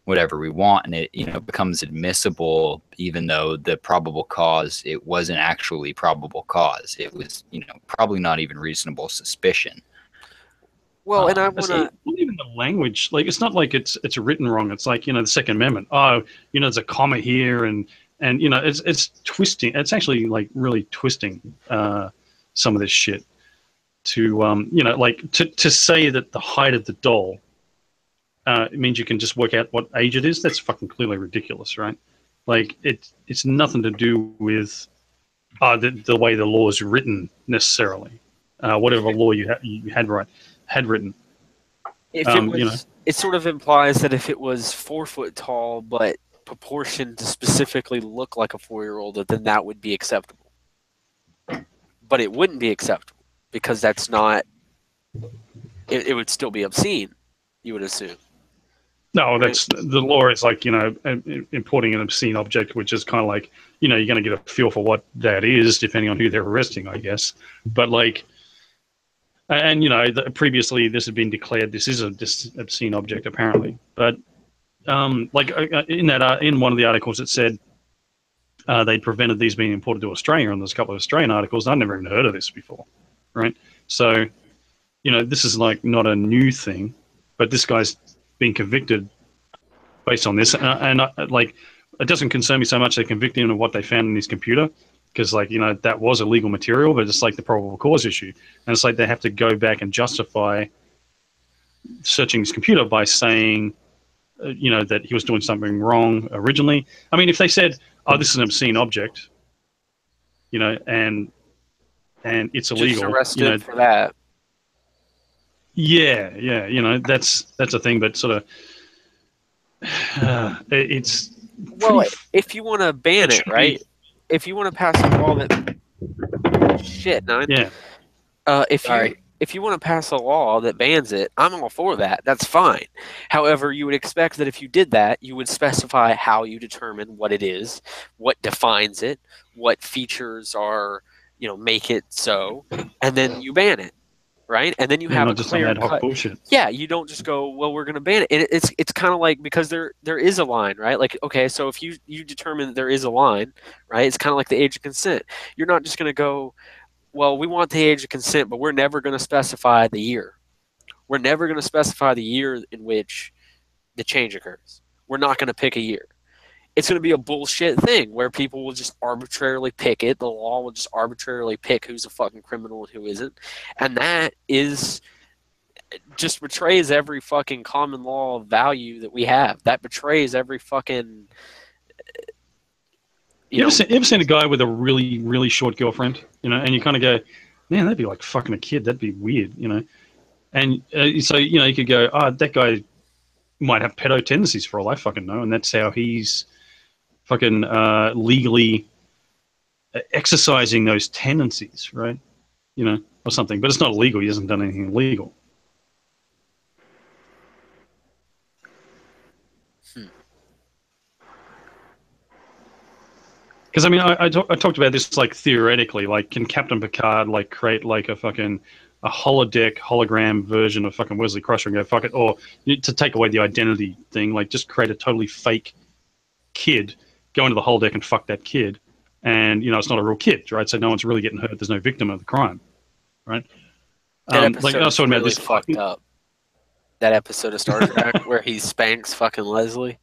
whatever we want, and it becomes admissible, even though the probable cause, it wasn't actually probable cause. It was probably not even reasonable suspicion. Well, and I want to even the language, like, it's not like it's written wrong. It's like the Second Amendment. There's a comma here, and it's twisting. It's actually like really twisting some of this shit to to say that the height of the doll. It means you can just work out what age it is. That's fucking clearly ridiculous, right? Like, it's nothing to do with the way the law is written necessarily. Whatever law you had written. If it was, it sort of implies that if it was 4 foot tall but proportioned to specifically look like a 4-year-old, then that would be acceptable. But it wouldn't be acceptable because that's not. It would still be obscene, you would assume. No, that's the law is like, importing an obscene object, which is kind of like, you're going to get a feel for what that is, depending on who they're arresting, I guess. But like, and previously this had been declared this is this obscene object apparently. But in one of the articles it said they prevented these being imported to Australia, and there's a couple of Australian articles. I'd never even heard of this before, right? So, this is like not a new thing, but this guy's been convicted based on this, and it doesn't concern me so much they convicted him of what they found in his computer, because that was illegal material, but it's like the probable cause issue, and it's like they have to go back and justify searching his computer by saying that he was doing something wrong originally. I mean, if they said, this is an obscene object, and it's illegal, just arrested for that. Yeah, that's a thing, but sort of it's if you want to ban it, right? If you want to pass a law that if you want to pass a law that bans it, I'm all for that. That's fine. However, you would expect that if you did that, you would specify how you determine what it is, what defines it, what features are, make it so, and then you ban it. Right, and then you have a clear cut. Bullshit. Yeah, you don't just go, well, we're going to ban it. It's kind of like, because there is a line, right? Like, okay, so if you determine that there is a line, right? It's kind of like the age of consent. You're not just going to go, well, we want the age of consent, but we're never going to specify the year. We're never going to specify the year in which the change occurs. We're not going to pick a year. It's going to be a bullshit thing where people will just arbitrarily pick it. The law will just arbitrarily pick who's a fucking criminal and who isn't. And that just betrays every fucking common law value that we have. That betrays every fucking... You ever seen a guy with a really, really short girlfriend, and you kind of go, man, that'd be like fucking a kid. That'd be weird, And so, you could go, that guy might have pedo tendencies for all I fucking know, and that's how he's fucking legally exercising those tendencies, right? Or something. But it's not illegal. He hasn't done anything illegal. Because I mean, I talked about this like theoretically. Like, can Captain Picard like create like a hologram version of fucking Wesley Crusher and go fuck it, or to take away the identity thing, like just create a totally fake kid, go into the holodeck and fuck that kid, and it's not a real kid, right? So no one's really getting hurt. There's no victim of the crime, right? That episode I was is talking really about this fucked up. That episode of Star Trek where he spanks fucking Leslie.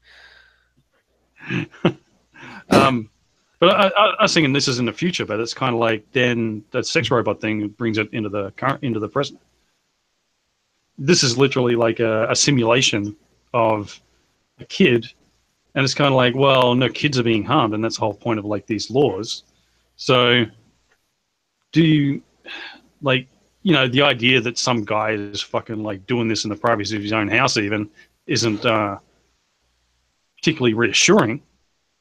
But I was thinking this is in the future, but it's kind of like then that sex robot thing brings it into the present. This is literally like a simulation of a kid, and it's kind of like, well, no kids are being harmed, and that's the whole point of like these laws. So, do you like the idea that some guy is fucking like doing this in the privacy of his own house even isn't particularly reassuring.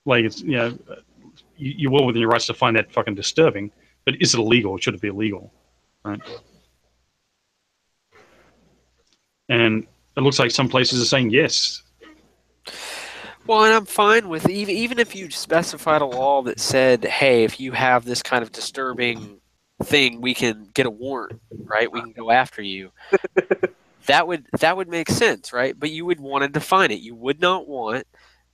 Like it's you're well within your rights to find that fucking disturbing, but is it illegal? Should it be illegal? Right? And it looks like some places are saying yes. Well, and I'm fine with even if you specified a law that said, hey, if you have this kind of disturbing thing, we can get a warrant, right? We can go after you. That would make sense, right? But you would want to define it. You would not want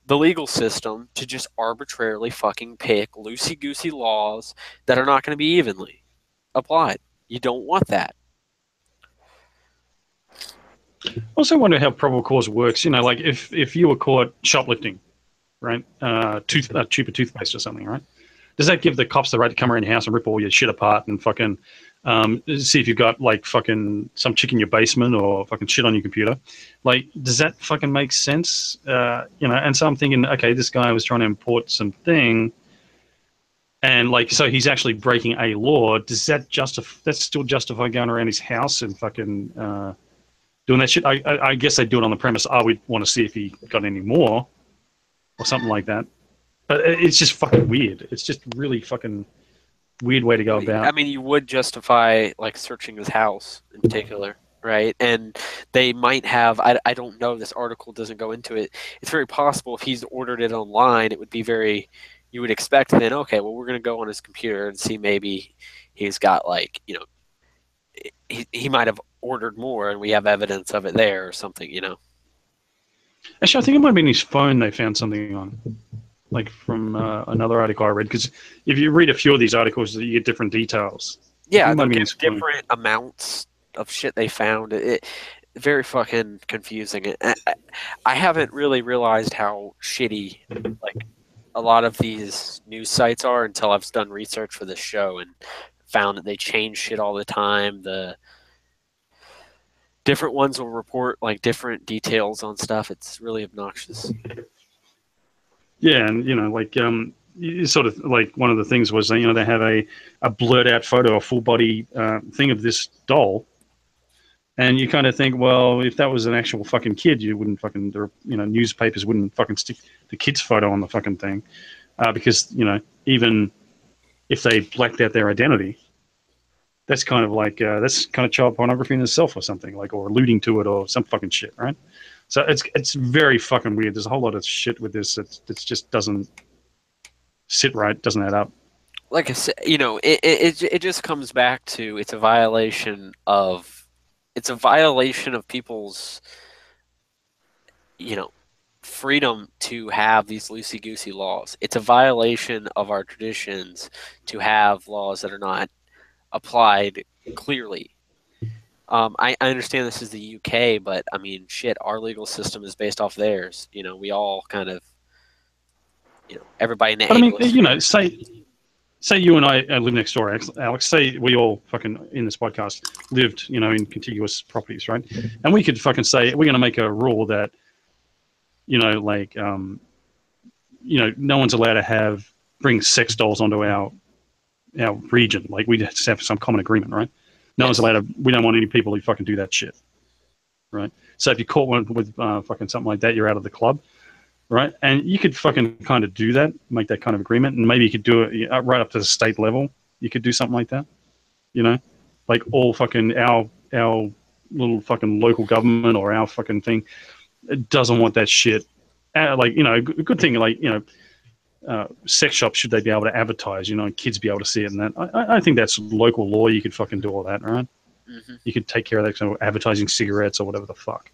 the legal system to just arbitrarily fucking pick loosey-goosey laws that are not going to be evenly applied. You don't want that. I also wonder how probable cause works. Like if you were caught shoplifting, right? Cheaper toothpaste or something, right? Does that give the cops the right to come around your house and rip all your shit apart and fucking see if you've got like fucking some chick in your basement or fucking shit on your computer? Like, does that fucking make sense? And so I'm thinking, okay, this guy was trying to import something, and like, so he's actually breaking a law. Does that that's still justify going around his house and fucking doing that shit? I guess they do it on the premise, we'd want to see if he got any more or something like that. But it's just fucking weird. It's just really fucking weird way to go about. I mean, you would justify like searching his house in particular, right? And they might have. I don't know. This article doesn't go into it. It's very possible if he's ordered it online, it would be very. You would expect then, okay, well, we're going to go on his computer and see maybe he's got like he might have ordered more, and we have evidence of it there or something, Actually, I think it might have been his phone they found something on. Like from another article I read, because if you read a few of these articles, you get different details. Yeah, they'll get different amounts of shit they found. It very fucking confusing. I haven't really realized how shitty like a lot of these news sites are until I've done research for this show and found that they change shit all the time. The different ones will report like different details on stuff. It's really obnoxious. Yeah, and like sort of like one of the things was they have a blurred out photo, a full body thing of this doll, and you kind of think, well, if that was an actual fucking kid, you wouldn't fucking newspapers wouldn't fucking stick the kid's photo on the fucking thing, because even if they blacked out their identity, that's kind of like that's kind of child pornography in itself or something, like, or alluding to it or some fucking shit, right? So it's very fucking weird. There's a whole lot of shit with this. It just doesn't sit right. Doesn't add up. Like I said, it just comes back to it's a violation of people's freedom to have these loosey goosey laws. It's a violation of our traditions to have laws that are not applied clearly. I understand this is the UK, but I mean, shit, our legal system is based off theirs. We all kind of, everybody in the. But I mean, say you and I live next door, Alex. Say we all fucking in this podcast lived, in contiguous properties, right? And we could fucking say we're going to make a rule that, no one's allowed to bring sex dolls onto our region. Like we just have some common agreement, right? No one's allowed to. We don't want any people who fucking do that shit, right? So if you caught one with fucking something like that, you're out of the club, right? And you could fucking kind of do that, make that kind of agreement, and maybe you could do it right up to the state level. You could do something like that, like all fucking our little fucking local government or our fucking thing doesn't want that shit. A good thing, like sex shops, should they be able to advertise, and kids be able to see it, and that I think that's local law. You could fucking do all that, right? Mm-hmm. You could take care of that, kind of advertising cigarettes or whatever the fuck,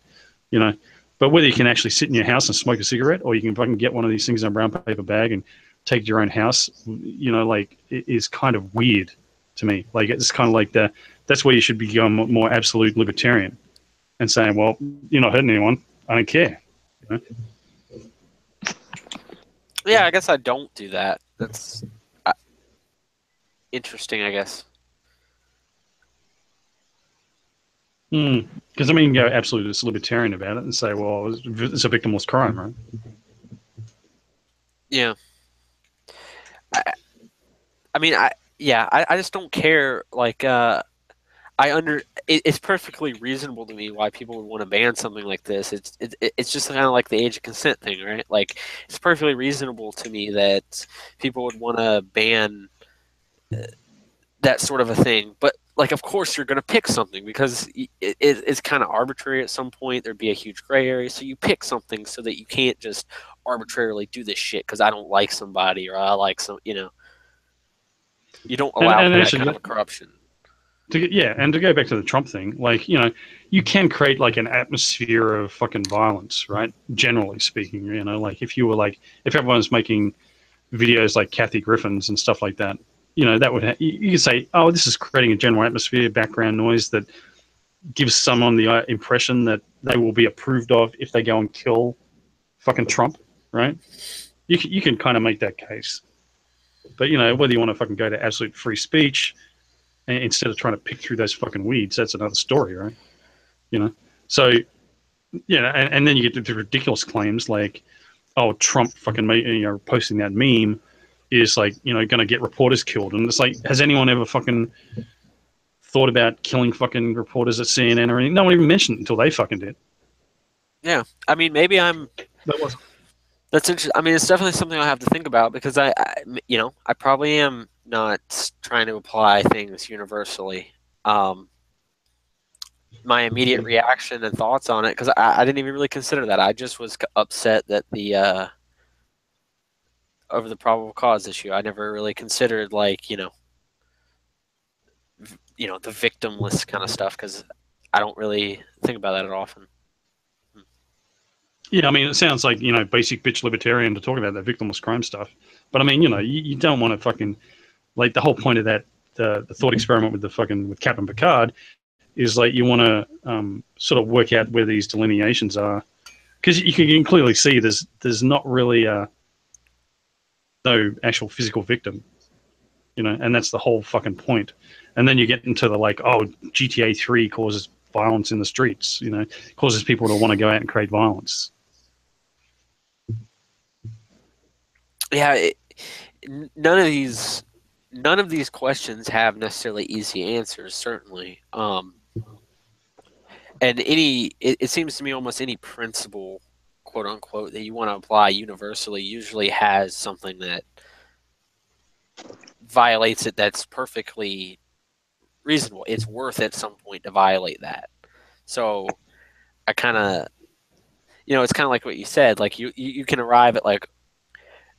But whether you can actually sit in your house and smoke a cigarette, or you can fucking get one of these things in a brown paper bag and take to your own house, you know, like, is kind of weird to me. Like, it's kind of like that's where you should be going more absolute libertarian and saying, well, you're not hurting anyone. I don't care. You know? Yeah, I guess I don't do that. That's interesting, I guess. Because, I mean, you can go absolute libertarian about it and say, well, it's a victimless crime, right? Yeah. I mean, I just don't care. Like, it's perfectly reasonable to me why people would want to ban something like this. It's just kind of like the age of consent thing, right? Like, it's perfectly reasonable to me that people would want to ban that sort of a thing. But, like, of course you're going to pick something because it's kind of arbitrary at some point. There'd be a huge gray area. So you pick something so that you can't just arbitrarily do this shit because I don't like somebody or I like some, you know. You don't allow for that kind of corruption. And to go back to the Trump thing, like, you know, you can create like an atmosphere of fucking violence, right? Generally speaking, you know, like if everyone's making videos like Kathy Griffin's and stuff like that, you know, that would you could say, oh, this is creating a general atmosphere, background noise that gives someone the impression that they will be approved of if they go and kill fucking Trump, right? You can kind of make that case, but you know, whether you want to fucking go to absolute free speech instead of trying to pick through those fucking weeds, that's another story, right? You know, so yeah, and then you get the ridiculous claims like, oh, Trump fucking posting that meme is like, you know, going to get reporters killed. And it's like, has anyone ever fucking thought about killing fucking reporters at CNN or anything? No one even mentioned it until they fucking did. Yeah. I mean, maybe that's interesting. I mean, it's definitely something I have to think about because I probably am not trying to apply things universally. My immediate reaction and thoughts on it, because I didn't even really consider that. I just was upset that over the probable cause issue. I never really considered like, the victimless kind of stuff because I don't really think about that often. Yeah, I mean, it sounds like, you know, basic bitch libertarian to talk about that victimless crime stuff. But I mean, you know, you don't want to fucking, like, the whole point of that, the thought experiment with Captain Picard is like you want to sort of work out where these delineations are. Because you can clearly see there's not really no actual physical victim, you know, and that's the whole fucking point. And then you get into the like, oh, GTA 3 causes violence in the streets, you know, causes people to want to go out and create violence. Yeah, none of these questions have necessarily easy answers, certainly. And it seems to me almost any principle, quote unquote, that you want to apply universally usually has something that violates it that's perfectly reasonable. It's worth at some point to violate that. So I kind of, it's kind of like what you said. Like you can arrive at like,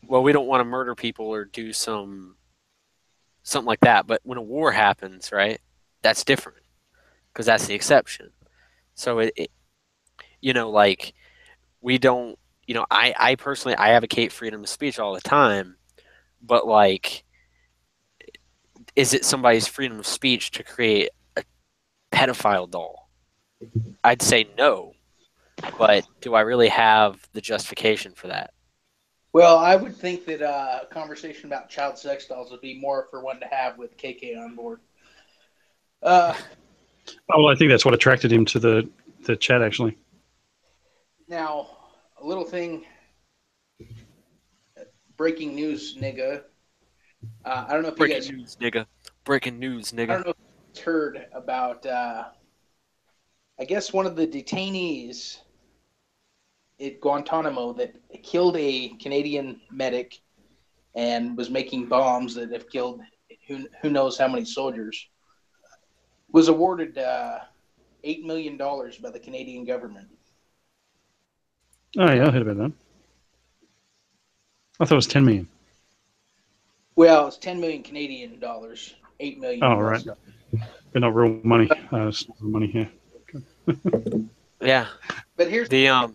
well, we don't want to murder people or do something like that. But when a war happens, right, that's different because that's the exception. So like we don't, I personally, I advocate freedom of speech all the time, but like, is it somebody's freedom of speech to create a pedophile doll? I'd say no, but do I really have the justification for that? Well, I would think that a conversation about child sex dolls would be more for one to have with KK on board. Well, I think that's what attracted him to the chat, actually. Now, a little thing, breaking news, nigga. I don't know if breaking you guys... news, nigga. Breaking news, nigga. I don't know if you guys heard about, I guess one of the detainees at Guantanamo that killed a Canadian medic and was making bombs that have killed who knows how many soldiers, was awarded $8 million by the Canadian government. Oh, yeah, I heard about that. I thought it was $10 million. Well, it's 10 million Canadian dollars, 8 million. Oh, right. But not real money. It's not real money here. Yeah. But here's the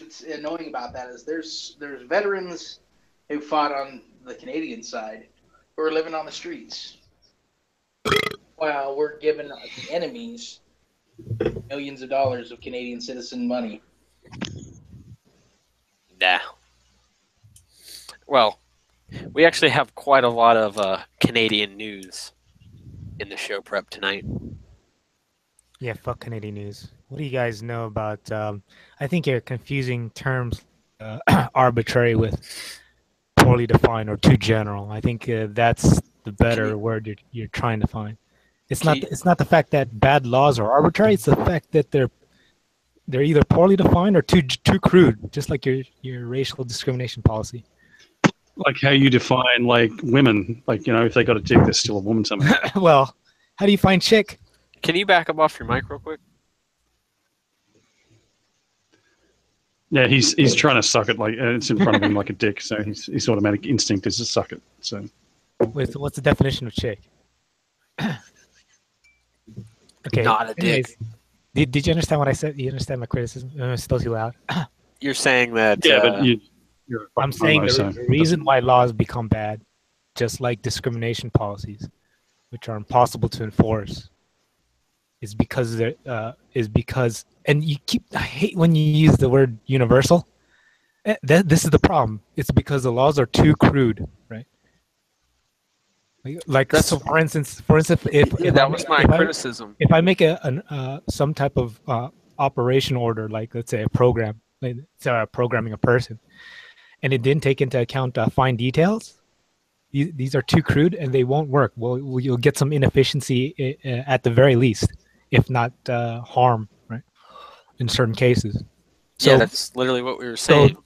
what's annoying about that is there's veterans who fought on the Canadian side, who are living on the streets, while we're giving the enemies millions of dollars of Canadian citizen money. Nah. Well, we actually have quite a lot of Canadian news in the show prep tonight. Yeah, fuck Canadian news. What do you guys know about? I think you're confusing terms arbitrary with poorly defined or too general. I think that's the better word you're trying to find. It's not the fact that bad laws are arbitrary. It's the fact that they're either poorly defined or too crude, just like your racial discrimination policy. Like how you define like women, like, you know, if they got a dick, they're still a woman somehow. Well, how do you find chick? Can you back up off your mic real quick? Yeah, he's trying to suck it, like it's in front of him like a dick, so his automatic instinct is to suck it. So, What's the definition of chick? Okay. Not a dick. Anyways, did you understand what I said? You understand my criticism? It's still too loud. You're saying that. yeah, but you're a I'm fucking saying homo, so the reason why laws become bad, just like discrimination policies, which are impossible to enforce, is because and I hate when you use the word universal. This is the problem. It's because the laws are too crude, right? Like so, for instance, if that was my criticism. If I make some type of operation order, like let's say a program, like programming a person, and it didn't take into account fine details, these are too crude and they won't work. Well, you'll get some inefficiency at the very least, if not harm, right? In certain cases. So, yeah, that's literally what we were saying.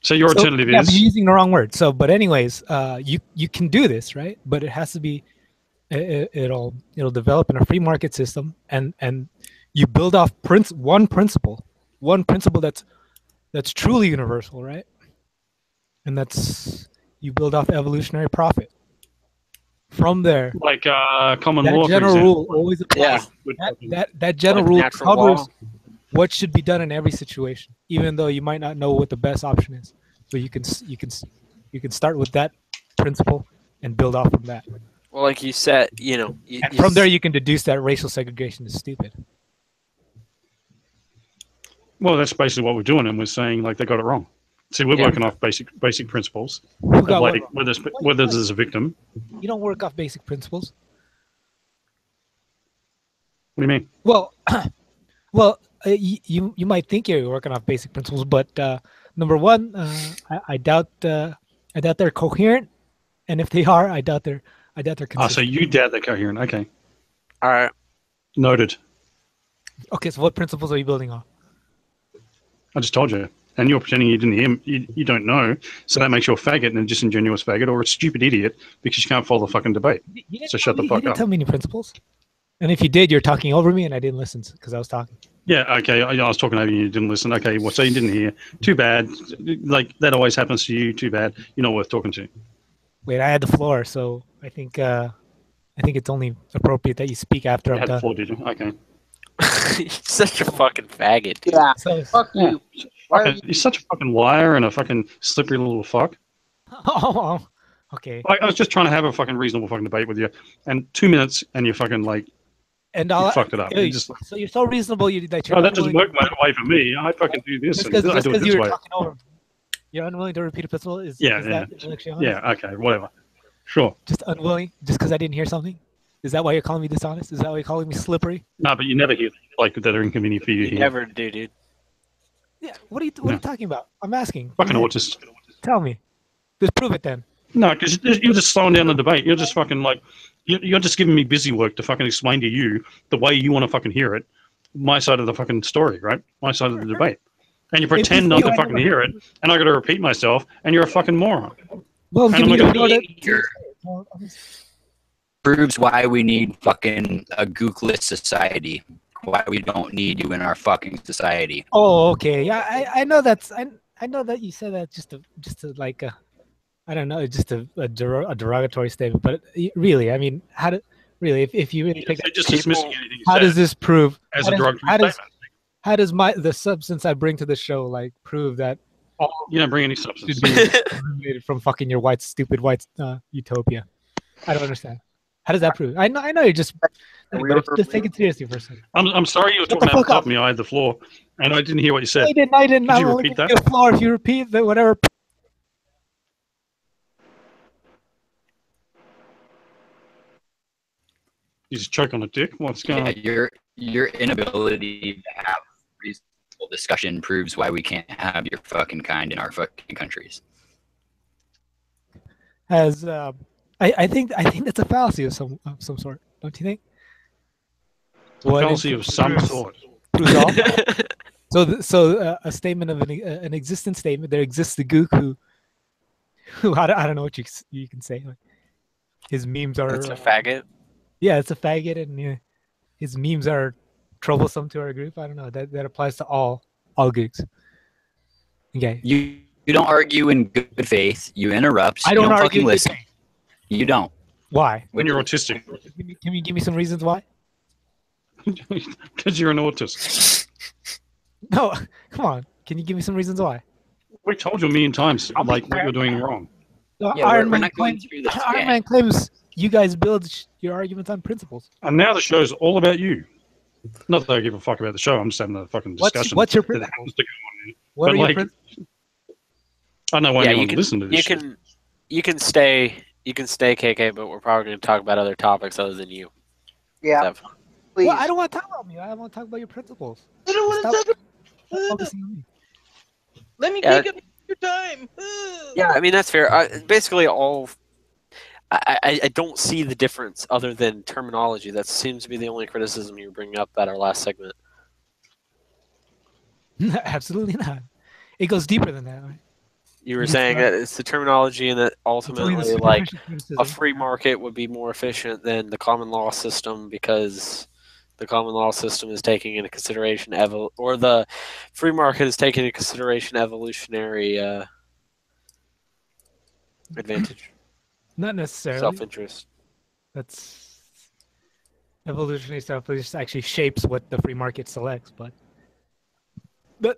So your alternative yeah, is but you're using the wrong word. So, but anyways, you can do this, right? But it has to be, it'll develop in a free market system, and you build off one principle that's truly universal, right? And that's you build off evolutionary profit. From there, like common that law. general for example. rule always applies. Yeah. That general Like rule natural covers law. what should be done in every situation, even though you might not know what the best option is. So you can start with that principle and build off from that. Well, like you said, And from there, you can deduce that racial segregation is stupid. Well, that's basically what we're doing, and we're saying like they got it wrong. See, we're working off basic principles, Who got like what wrong? whether there's a victim. You don't work off basic principles. What do you mean? Well, you might think you're working off basic principles, but number one, I doubt they're coherent, and if they are, I doubt they're consistent. Ah, so you doubt they're coherent? Okay, All right. noted. Okay, so what principles are you building on? I just told you, and you're pretending you didn't hear. You don't know, so that makes you a faggot and a disingenuous faggot, or a stupid idiot because you can't follow the fucking debate. So shut the fuck You didn't up. tell me any principles. And if you did, you're talking over me, and I didn't listen because I was talking. Yeah, okay. I was talking over you. You didn't listen. Okay, well, so you didn't hear. Too bad. Like that always happens to you. Too bad. You're not worth talking to. Wait, I had the floor, so I think it's only appropriate that you speak after You I'm had the done. floor, did you? Okay. You're such a fucking faggot. Dude. Yeah, So, fuck you. Why are you? You're such a fucking liar and a fucking slippery little fuck. okay. I was just trying to have a fucking reasonable fucking debate with you, and 2 minutes, and you're fucking like, And you all fucked it up. You just, so you're so reasonable that you're oh, that doesn't unwilling- work my way for me. I fucking do this, Just and I because do it you this were way. talking over me. You're unwilling to repeat a principle? Is Yeah, that intellectually honest? Yeah, okay, whatever. Sure. Just unwilling? Just because I didn't hear something? Is that why you're calling me dishonest? Is that why you're calling me slippery? No, but you never hear like that are inconvenient for you to You hear. never do, dude. Yeah. What are you talking about? I'm asking. Fucking autist. Tell me. Just prove it then. No, because you're just slowing down the debate. You're just fucking like, you're just giving me busy work to fucking explain to you the way you want to fucking hear it, my side of the fucking story, right? My side of the debate. And you pretend not to fucking hear it, and I got to repeat myself, and you're a fucking moron. Well, And give I'm me like, your Behavior proves why we need fucking a gookless society. Why we don't need you in our fucking society. Oh, okay. Yeah, I know that's I know that you said that just to like I don't know, just a derogatory statement, but really, I mean, if you really take You're just people- dismissing anything you how said does this prove as how a does- derogatory how does- statement. how does the substance I bring to the show like prove that all You don't bring any substance. should be eliminated from fucking your stupid white utopia. I don't understand. How does that prove? I know you're just take it seriously for a second. I'm sorry you were Shut talking the out fuck the top up. of me. I had the floor, and I didn't hear what you said. I didn't. Could you I'm only repeat giving that? you the floor if you repeat the whatever. You just choke on a dick. What's going on? Your inability to have reasonable discussion proves why we can't have your fucking kind in our fucking countries. As I think that's a fallacy of some sort, don't you think? A fallacy of some sort. Proves all. So a statement of an existent statement. There exists a gook who I don't know what you can say. Like, his memes are. It's a faggot. Yeah, it's a faggot, and his memes are troublesome to our group. I don't know. That applies to all gooks. Okay. You don't argue in good faith. You interrupt. I don't you don't argue fucking in good listen. You don't. Why? When you're autistic, Can you give me some reasons why? because you're an autist. No, come on. Can you give me some reasons why? We told you a million times, like what you're doing wrong. Yeah, Iron we're Man not going claims, through this Iron again. Man claims you guys build your arguments on principles. And now the show's all about you. Not that I give a fuck about the show. I'm just having a fucking discussion. What's your that principle? happens to go on. What But are your like, principles? I don't know why Yeah, anyone you can listen to this. you can stay KK, but we're probably going to talk about other topics other than you. Yeah, Sev. please. Well, I don't want to talk about me. I want to talk about your principles. I don't want to Stop talk. focusing on me. Let me Yeah. take up your time. Yeah, I mean that's fair. Basically, I don't see the difference other than terminology. That seems to be the only criticism you were bringing up at our last segment. Absolutely not. It goes deeper than that. Right? You were It's saying not- that it's the terminology, and that It's only the ultimately, like superficial criticism. a free market would be more efficient than the common law system because the common law system is taking into consideration or the free market is taking into consideration evolutionary advantage, Not necessarily. self-interest. That's evolutionary stuff. It just actually shapes what the free market selects, but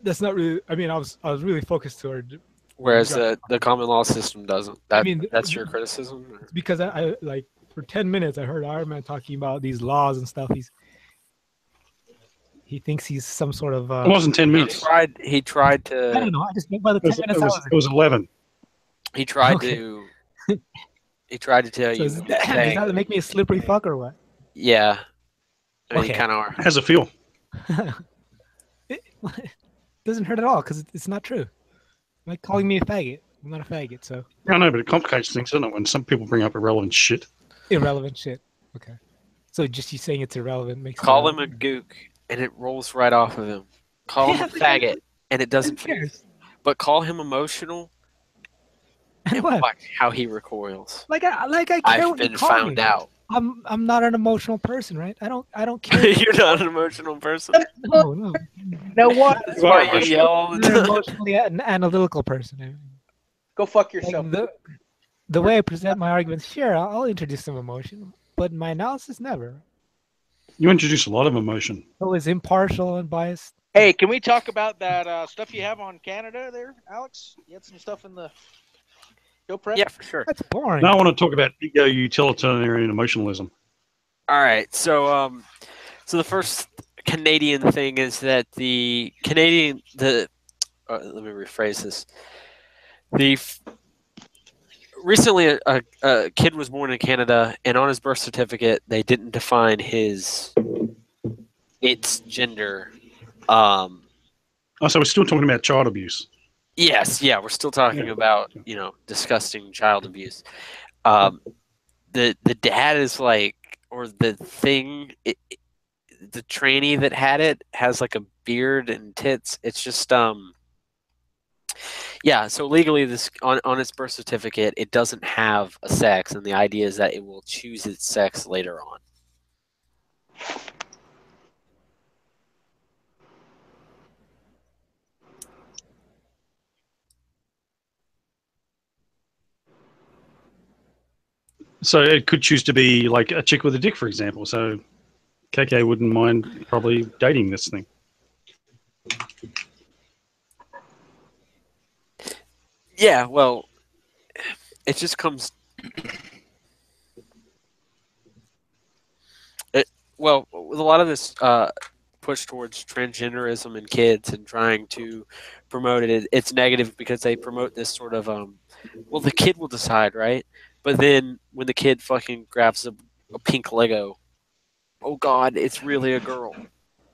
that's not really. I mean, I was really focused toward Whereas Right. the common law system doesn't. That's your criticism. Or? because I like for 10 minutes I heard Iron Man talking about these laws and stuff. He thinks he's some sort of. It wasn't 10 minutes. He tried I to. don't know. I just by the 10 minutes I was. It was 11. He tried Okay. to. He tried to tell So you. does that make me a slippery fuck or what? Yeah. I mean, Okay. you kind of are. How's it feel? It doesn't hurt at all because it's not true. Like calling me a faggot. I'm not a faggot, so I know, but it complicates things, doesn't it? When some people bring up irrelevant shit. irrelevant shit. Okay. So just you saying it's irrelevant makes it Call him a irrelevant. gook, and it rolls right off of him. Call him a faggot, and it doesn't. Who cares? But call him emotional, And and what? watch how he recoils. Like I care I've what you been call found me. out. I'm not an emotional person, right? I don't care. You're not an emotional person. No. Know what? That's why you emotional. yelled. I'm an emotionally an analytical person. Go fuck Like yourself. the way I present my arguments, sure, I'll introduce some emotion, but my analysis never. You introduce a lot of emotion. Always impartial and biased. Hey, can we talk about that stuff you have on Canada there, Alex? You had some stuff in the show prep? Yeah, for sure. That's boring. Now I want to talk about ego, utilitarian emotionalism. All right, so so the first Canadian thing is that let me rephrase this. Recently a kid was born in Canada, and on his birth certificate they didn't define its gender. Oh, so we're still talking about child abuse. Yes, yeah, we're still talking Yeah. about disgusting child abuse. The dad is like, or the thing, the trainee that had it has like a beard and tits. It's just yeah. So legally, this on its birth certificate, it doesn't have a sex, and the idea is that it will choose its sex later on. So it could choose to be like a chick with a dick, for example. So KK wouldn't mind probably dating this thing. Yeah, well, it just comes. Well, with a lot of this push towards transgenderism in kids and trying to promote it, it's negative because they promote this sort of well, the kid will decide, right? But then when the kid fucking grabs a pink Lego, oh God, it's really a girl,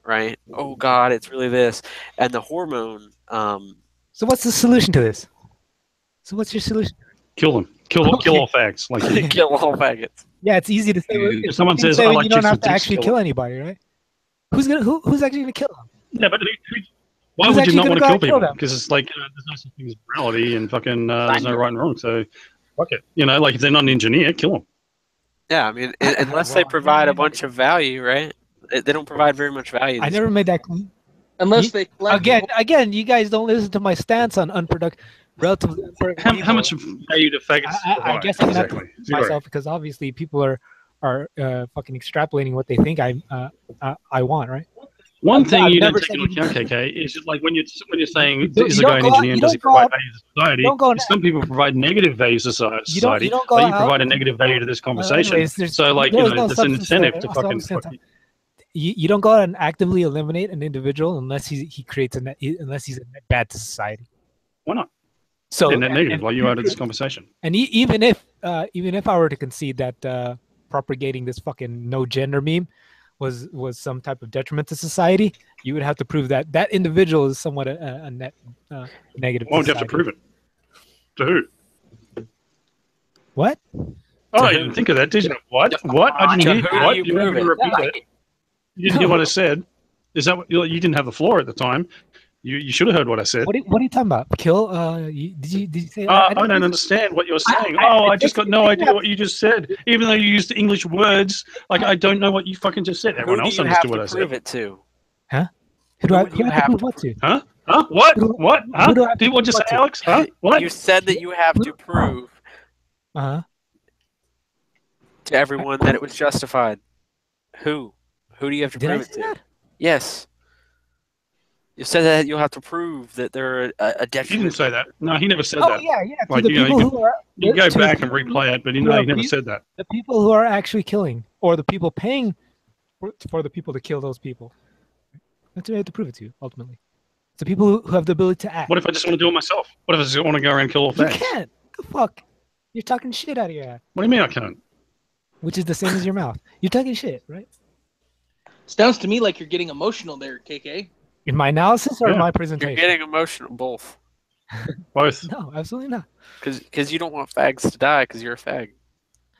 right? Oh God, it's really this, and the hormone. So what's the solution to this? So what's your solution? Kill them. Kill all fags. Like Kill all faggots. Yeah, it's easy to say. Dude, if someone You can says, say "I when like you don't chicks have with to dicks," actually kill kill them. anybody, right? Who's actually gonna kill them? Yeah, but why Who's would you actually not gonna want to go kill out and kill people? them? Because it's like there's no such thing as morality and fucking there's no right and wrong. So fuck it. You know, like if they're not an engineer, kill them. Yeah, I mean, unless they Well, provide a bunch of value, right? They don't provide very much value. I never made that. Unless they collect Again, you guys don't listen to my stance on relatively unproductive How people. much value do faggots I provide? guess I'm not Exactly. Zero. myself because obviously people are fucking extrapolating what they think I want, right? One thing I've you don't never take said into account, KK, is like when you're saying You don't- is you a guy don't an go out- engineer you and does he don't go provide out- value to society? don't go out- Some people provide negative value to You society, don't go but you out- provide a negative value to this conversation. anyways, there's- So like there's you know, no there's an substance incentive there. to No fucking. substance. You don't go out and actively eliminate an individual unless he creates unless he's a net bad to society. Why not? So And then negative, and- like you added this conversation. And even if I were to concede that propagating this fucking no gender meme was some type of detriment to society, you would have to prove that that individual is somewhat a net negative. Won't to have to society. prove it. To who? What? Oh, I didn't think of that, did you? What? What? I didn't To hear. who do What? you You want me to prove it? repeat it? You didn't hear what I said. Is that what you didn't have the floor at the time? You should have heard what I said. What are you talking about? Kill? Did you say? I don't understand what you're saying. I just got no idea what you just said. Even though you used English words, like I don't know what you fucking just said. Who Everyone do else you have understood to what I prove said. it to? Who do I Who do you have to have prove to what to? Huh? Huh? What? Who do- What? who Huh? do I have to Did what you prove say, what to? Alex? Huh? What? You said that you have to prove Uh-huh. to everyone that it was justified. Who? Who do you have to Did I prove it say to? that? Yes. You said that you'll have to prove that they're a He didn't detriment. say that. No, he never said Oh that. yeah. To Like, the you know, people you who are You can go to back and replay it, but he never said that. the people who are actually killing, or the people paying for the people to kill those people. That's what I have to prove it to you. Ultimately, it's the people who have the ability to act. What if I just want to do it myself? What if I just want to go around and kill all You fags? can't. The fuck. You're talking shit out of your ass, What do you mean I can't? which is the same as your mouth. You're talking shit, right? Sounds to me like you're getting emotional there, KK. In my analysis or in Yeah. my You're presentation? getting emotional, both, Both. No, absolutely not. because you don't want fags to die because you're a fag,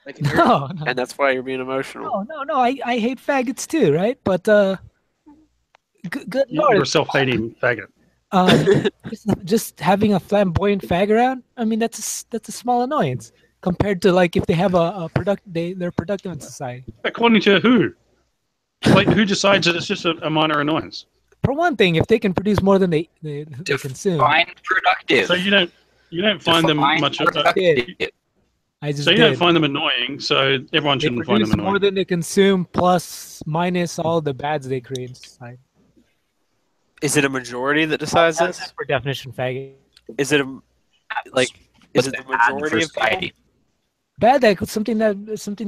I can hear it. No, and that's why you're being emotional. no. I hate faggots too, right? But good You're a lord, self-hating faggot. just having a flamboyant fag around. I mean, that's a small annoyance compared to like if they have they're productive in society. According to who? Like, who decides that it's just a minor annoyance? For one thing, if they can produce more than they consume, Define productive. So you don't find them Define much. productive. I just So you did. don't find them annoying. So everyone They shouldn't find produce them more annoying. than they consume, plus minus all the bads they create in society. Is it a majority that decides That's this? per definition faggot. Is it is it the majority of society? people? Bad that something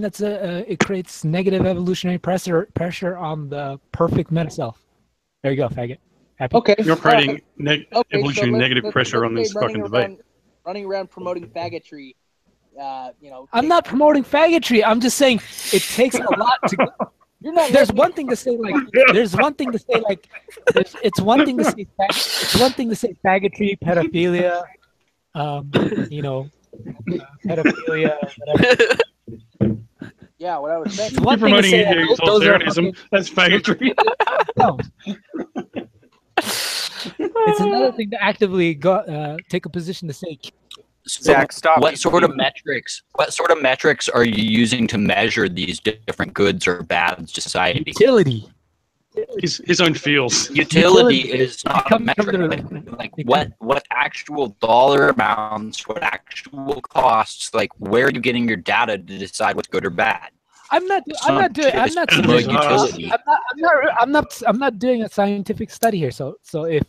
that's it creates negative evolutionary pressure on the perfect meta self. There you go, faggot. Happy? Okay. You're creating Okay, evolutionary let's- negative let's- pressure let's on this say fucking debate. Running around promoting faggotry. I'm not promoting faggotry. I'm just saying it takes a lot to. You're not. There's one thing to say like. There's one thing to say like. It's one thing to say. It's one thing to say faggotry, pedophilia, pedophilia, whatever. Yeah, what I was saying. It's You're one thing to promoting say that those are authoritarianism. That's faggotry. no. It's another thing to actively take a position to say. So Zach, stop. What sort of metrics? What sort of metrics are you using to measure these different goods or bads to society? Utility. His own feels. Utility is not a comes from metric. Like what actual dollar amounts, what actual costs, like where are you getting your data to decide what's good or bad? I'm not Low utility. I'm not doing a scientific study here. So if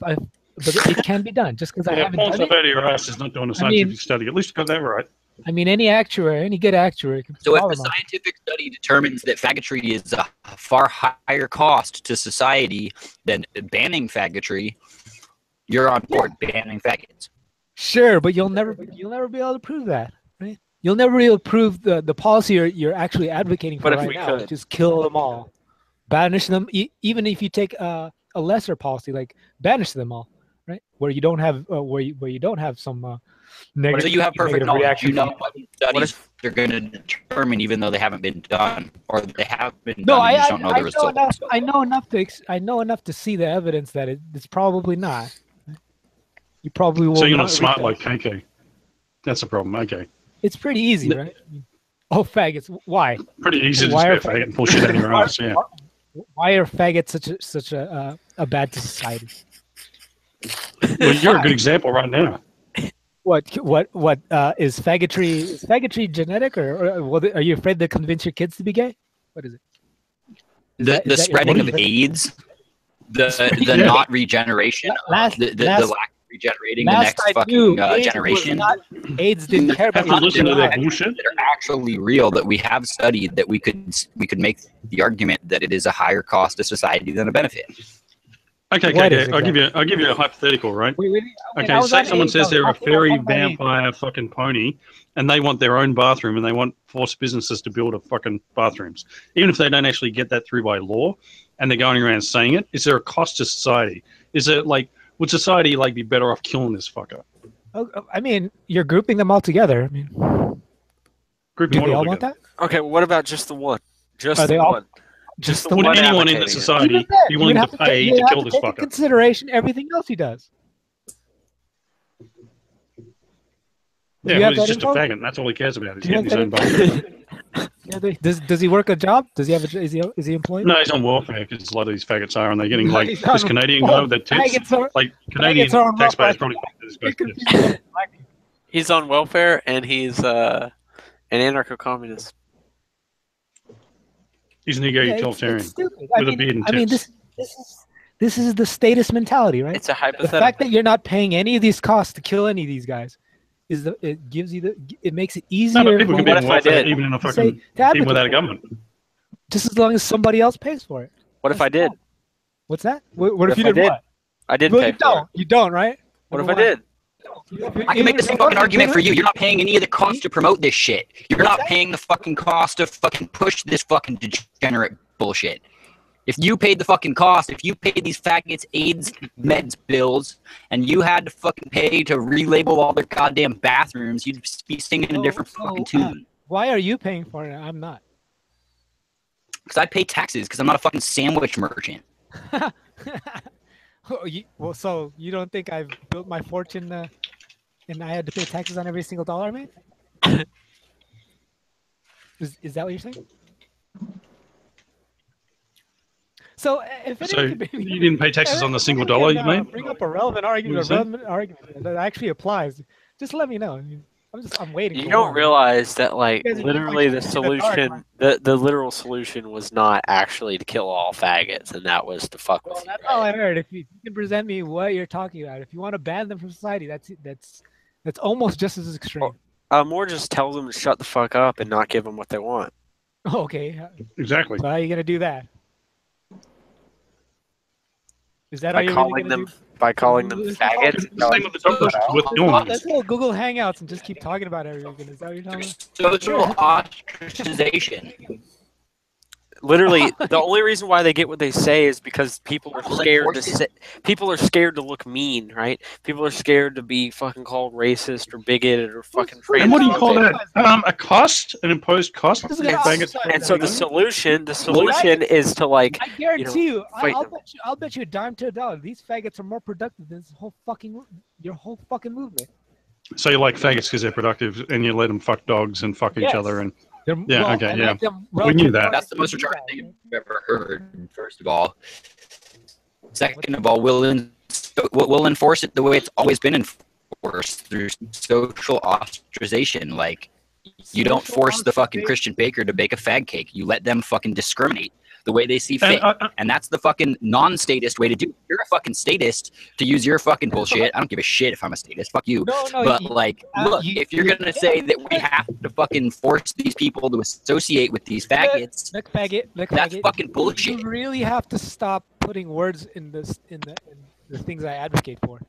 but it can be done. Just because I Yeah, haven't pulling done stuff it. out of your ass is not doing a scientific study. At least you got that right. I mean, any actuary, any good actuary can So if follow a them. scientific study determines that faggotry is a far higher cost to society than banning faggotry, you're on board banning faggots. Sure, but you'll never be able to prove that, right? You'll never be able to prove the policy you're actually advocating for But if right we now. could. Just kill them all, banish them. Even if you take a lesser policy, like banish them all, right? Where you don't have where you don't have some negative. So you have perfect negative knowledge. reaction You know from- what studies they're going to determine, even though they haven't been done, or they have been No, done. And you I just don't know the know results. enough. I know enough to see the evidence that it's probably not. You probably will. So you're not not smart reach like KK. That's the problem. Okay. It's pretty easy, right? Oh, faggots! Why? Pretty easy to Why are spit faggot and pull shit out of your ass. Yeah. Why are faggots such a bad to society? Well, you're a good example right now. What is faggotry? Is faggotry genetic, or are you afraid to convince your kids to be gay? What is it? The that your spreading of motive? AIDS, the not regeneration, Last- the last- lack of regenerating the Last next I fucking knew, AIDS was generation. AIDS didn't care about Have to listen to your that life. bullshit. That are actually real, that we have studied, that we could make the argument that it is a higher cost to society than a benefit. Okay, What is KK, I'll give you a hypothetical, right? Wait, Okay, say someone says they're a fairy vampire fucking pony, and they want their own bathroom, and they want force businesses to build a fucking bathrooms, even if they don't actually get that through by law, and they're going around saying it. Is there a cost to society? Is it like, would society like be better off killing this fucker? I mean, you're grouping them all together. I mean, Grouping do one they all all want together. that? Okay, what about just the one? Just Are they the all- one. Just the Would one anyone in the advocating it. society Even then, be you willing would to have pay you to have kill to this take into fucker? consideration everything else he does. Yeah, you well, have he's that just a info? faggot, and that's all he cares about. Is Do you getting have his own that bathroom. Does he work a job? Does he have is he employed? No, he's on welfare because a lot of these faggots are, and they're getting No, like he's on- this Canadian guy with their tits. Faggots are- Like Canadian faggots are on taxpayers welfare. probably think this You're guy's tits. confusing them. He's on welfare and he's an anarcho-communist. He's an Yeah, ego-utilitarian. it's stupid. with a beard and I mean, tits. this is the status mentality, right? It's a The fact hypothetical. that you're not paying any of these costs to kill any of these guys it makes it easier. No, but people for can be What on if I welfare did? even in a to say- fucking to advocate even without a for it, government. just as long as somebody else pays for it. What if I did? What's that? What if if you I did did? what? I did Well, pay you for don't. it. You don't, right? What if Number I one. did? I can make the same fucking argument for you. You're not paying any of the cost to promote this shit. You're not paying the fucking cost to fucking push this fucking degenerate bullshit. If you paid the fucking cost, if you paid these faggots AIDS meds bills, and you had to fucking pay to relabel all their goddamn bathrooms, you'd be singing a different fucking tune. Why are you paying for it? I'm not. Because I pay taxes because I'm not a fucking sandwich merchant. Well, so you don't think I've built my fortune and I had to pay taxes on every single dollar I made? Is that what you're saying? So if So anyone could you didn't pay taxes on the single dollar you made? bring up a relevant argument, What was that actually applies. Just let me know. I mean, I'm waiting. You for don't more. realize that, like, You guys are literally the just, like, in the dark, solution, the literal solution was not actually to kill all faggots, and that was to fuck with Well, you. that's all I heard. If you can present me what you're talking about, if you want to ban them from society, that's almost just as extreme. More just tell them to shut the fuck up and not give them what they want. Okay, Exactly. so how are you gonna do that? Is that how By you're calling gonna them, by calling them faggots. It's the same with the doctors with do? doing. Let's go Google Hangouts and just keep talking about everything. Is that what you're talking about? Social ostracization. Literally, the only reason why they get what they say is because people are scared to say, people are scared to look mean, right? People are scared to be fucking called racist or bigoted or fucking And what do you call transphobic. that? A cost? An imposed cost? This is gonna Faggots? ostracize And so the them. solution is to, like, I guarantee you, fight I'll them. bet you a dime to a dollar. These faggots are more productive than this whole fucking your whole fucking movement. So you like faggots because they're productive, and you let them fuck dogs and fuck each Yes. other, and They're, Yeah, okay, I yeah. like them We knew that. That's the most retarded thing I've ever heard, first of all. Second of all, we'll enforce it the way it's always been enforced, through social ostracization. Like, you don't force the fucking Christian baker to bake a fag cake. You let them fucking discriminate. the way they see fit. And that's the fucking non-statist way to do it. You're a fucking statist to use your fucking bullshit. I don't give a shit if I'm a statist. Fuck you. No, But like, look, if you're gonna say that we have to fucking force these people to associate with these faggots, Look, faggot. that's fucking bullshit. You really have to stop putting words in the things I advocate for.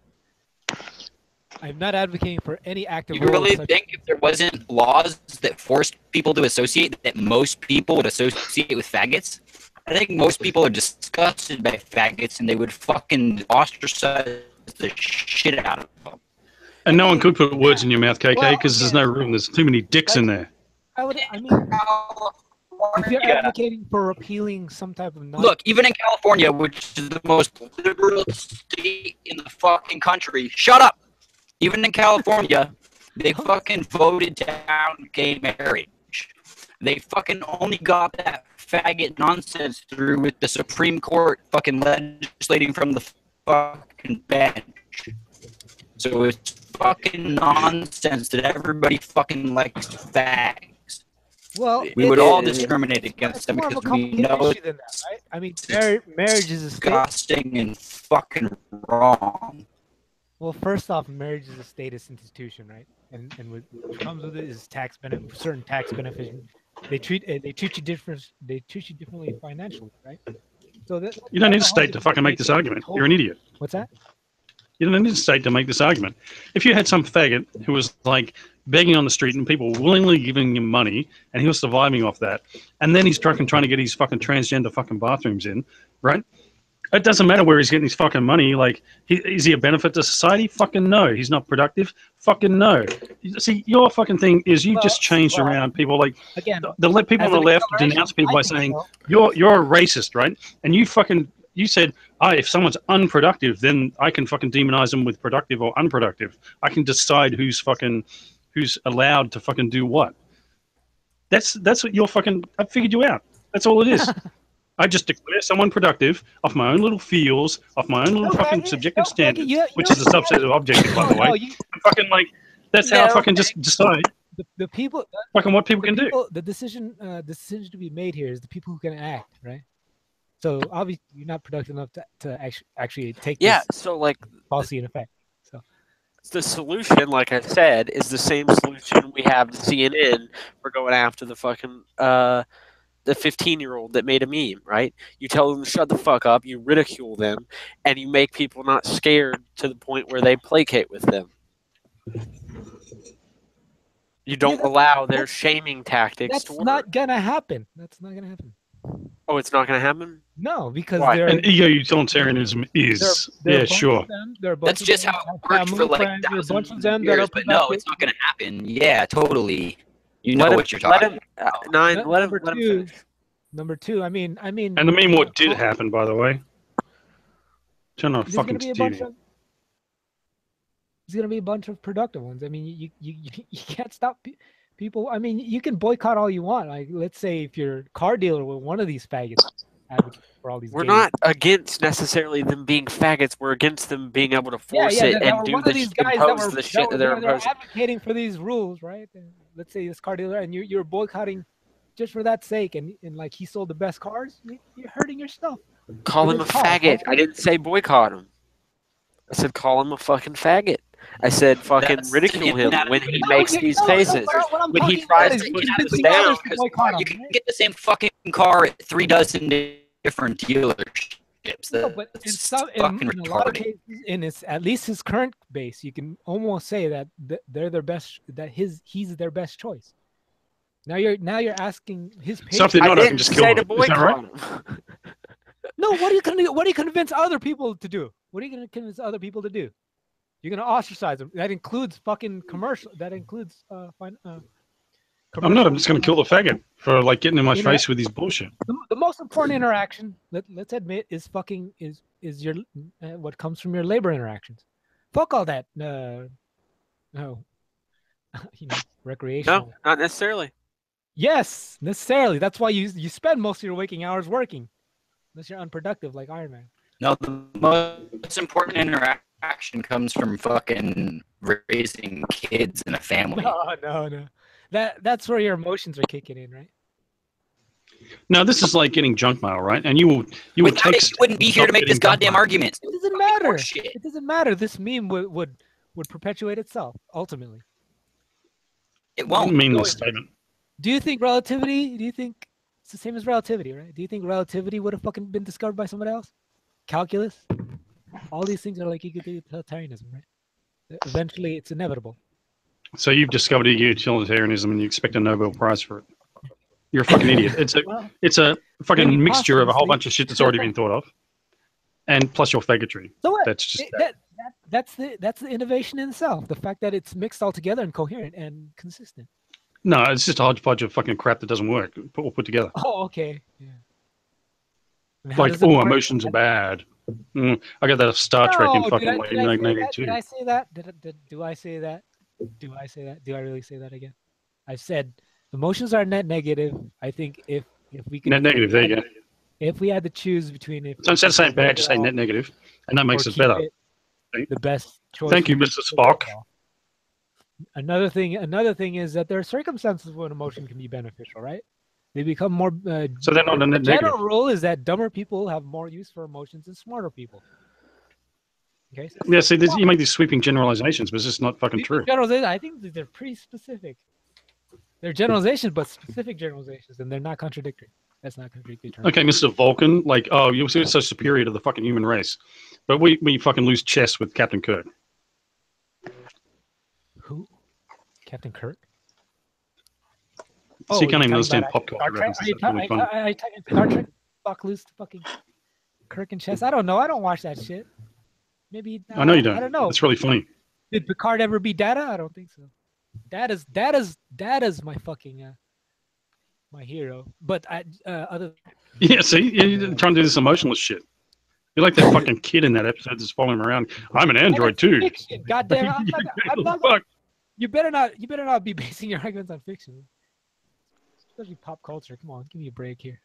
I'm not advocating for any active. You really think if there wasn't laws that forced people to associate, that most people would associate with faggots? I think most people are disgusted by faggots and they would fucking ostracize the shit out of them. And no one could put words in your mouth, KK, because there's no room. There's too many dicks in there. I mean, if you're advocating for repealing some type of look, even in California, which is the most liberal state in the fucking country, shut up. Even in California, they fucking voted down gay marriage. They fucking only got that faggot nonsense through with the Supreme Court fucking legislating from the fucking bench. So it's fucking nonsense that everybody fucking likes fags. Well, we would all discriminate against them because we know it's that, right? I mean, marriage is disgusting and fucking wrong. Well, first off, marriage is a status institution, right? And what comes with it is tax benefit, certain tax benefits. They treat you differently financially, right? So that you don't need a state to fucking make this argument. You're an idiot. What's that? You don't need a state to make this argument. If you had some faggot who was like begging on the street and people willingly giving him money and he was surviving off that, and then he's trying to get his fucking transgender fucking bathrooms in, right? It doesn't matter where he's getting his fucking money. Like, is he a benefit to society? Fucking no. He's not productive? Fucking no. See, your fucking thing is you just changed around people. Like, again, the people on the left denounce people by saying, you're a racist, right? And you said, if someone's unproductive, then I can fucking demonize them with productive or unproductive. I can decide who's allowed to fucking do what. That's what you're fucking, I figured you out. That's all it is. I just declare someone productive off my own little feels, off my own little fucking subjective standards, which is a subset of objective, by the way. Fucking like, that's how I fucking just decide. The people, fucking what people can do. The decision to be made here is the people who can act, right? So obviously you're not productive enough to actually take this so like policy in effect. So the solution, like I said, is the same solution we have to CNN for going after the fucking the 15-year-old that made a meme, right? You tell them to shut the fuck up, you ridicule them, and you make people not scared to the point where they placate with them. You don't allow their shaming tactics that's to work. not gonna happen. That's not gonna happen. Oh, it's not gonna happen? No, because and ego-utilitarianism is sure. That's just how it worked for like thousands of years, but no, it's not gonna happen. Yeah, totally. You know what you're talking about. Let him finish. Number two, I mean. And the meme what did happen, by the way. Turn on fucking TV. There's gonna be a bunch of productive ones. I mean, you can't stop people. I mean, you can boycott all you want. Like, let's say if you're a car dealer with one of these faggots advocating for all these. We're not against necessarily them being faggots. We're against them being able to force it and do the shit that they're advocating for these rules, right? And let's say this car dealer, and you're boycotting just for that sake, and like he sold the best cars. You're hurting yourself. Call him a faggot. I didn't say boycott him. I said call him a fucking faggot. I said fucking ridicule him when he makes these faces. When he tries to put us down. You can get the same fucking car at 3 dozen different dealerships. No, but in a lot of cases, in at least his current base, you can almost say that they're their best. That he's their best choice. Now you're asking his. So if they're not, I can just kill him. Is that right? No, what are you convince other people to do? What are you going to convince other people to do? You're going to ostracize them. That includes fucking commercial. That includes I'm not. I'm just going to kill the faggot for like getting in my face with his bullshit. The most important interaction, let's admit, is your what comes from your labor interactions. Fuck all that. Recreational. No, not necessarily. Yes, necessarily. That's why you spend most of your waking hours working, unless you're unproductive like Iron Man. No, the most important interaction comes from fucking raising kids in a family. No. That's where your emotions are kicking in, right? No, this is like getting junk mail, right? And you will Without take. it, you wouldn't be here to make this goddamn argument. It doesn't matter. Shit. It doesn't matter. This meme would perpetuate itself ultimately. It I won't. don't mean this statement. Do you think relativity? Do you think it's the same as relativity, right? Do you think relativity would have fucking been discovered by somebody else? Calculus? All these things are like utilitarianism, right? Eventually, it's inevitable. So you've discovered utilitarianism and you expect a Nobel Prize for it. You're a fucking idiot. It's a fucking maybe mixture of a whole posthumously. bunch of shit that's already been thought of, and plus your faggotry. So what? That's just That's the innovation in itself. The fact that it's mixed all together and coherent and consistent. no, it's just a hodgepodge of fucking crap that doesn't work. All put together. Oh, okay. Yeah. And how Like, does it oh, work? emotions are bad. I got that of Star Trek in No, fucking did I say that? 1982. Did I say that? Do I say that? Do I say that? Do I really say that again? I said emotions are net negative. I think if we could Net negative. There you go. if we had to choose between if So instead of saying bad, just say net negative, and that makes or it keep better. the best choice. Thank you, for Mr. Spock. Another thing is that there are circumstances when emotion can be beneficial, right? They become more. So they're not a the net general negative. rule is that dumber people have more use for emotions than smarter people. Okay. So Yeah, see, you make these sweeping generalizations, but it's just not fucking these true. generalizations, I think they're pretty specific. They're generalizations, but specific generalizations, and they're not contradictory. That's not contradictory. Term. Okay, Mr. Vulcan, like, oh, you're so superior to the fucking human race, but we fucking lose chess with Captain Kirk. Who? Captain Kirk? So you can't you're even talking understand about pop Star culture Trek? references. That's really funny. Are you talking Star Trek? Fuck loose to fucking Kirk and chess. I don't know. I don't watch that shit. Maybe I know you don't. I don't know. It's really funny. Did Picard ever beat Data? I don't think so. Data's my fucking my hero. But other Yeah, see, you're trying to do this emotionless shit. You're like that fucking kid in that episode that's following him around. I'm an android too. fiction. Goddamn, I'm not, Fuck. you better not be basing your arguments on fiction. Especially pop culture. Come on, give me a break here.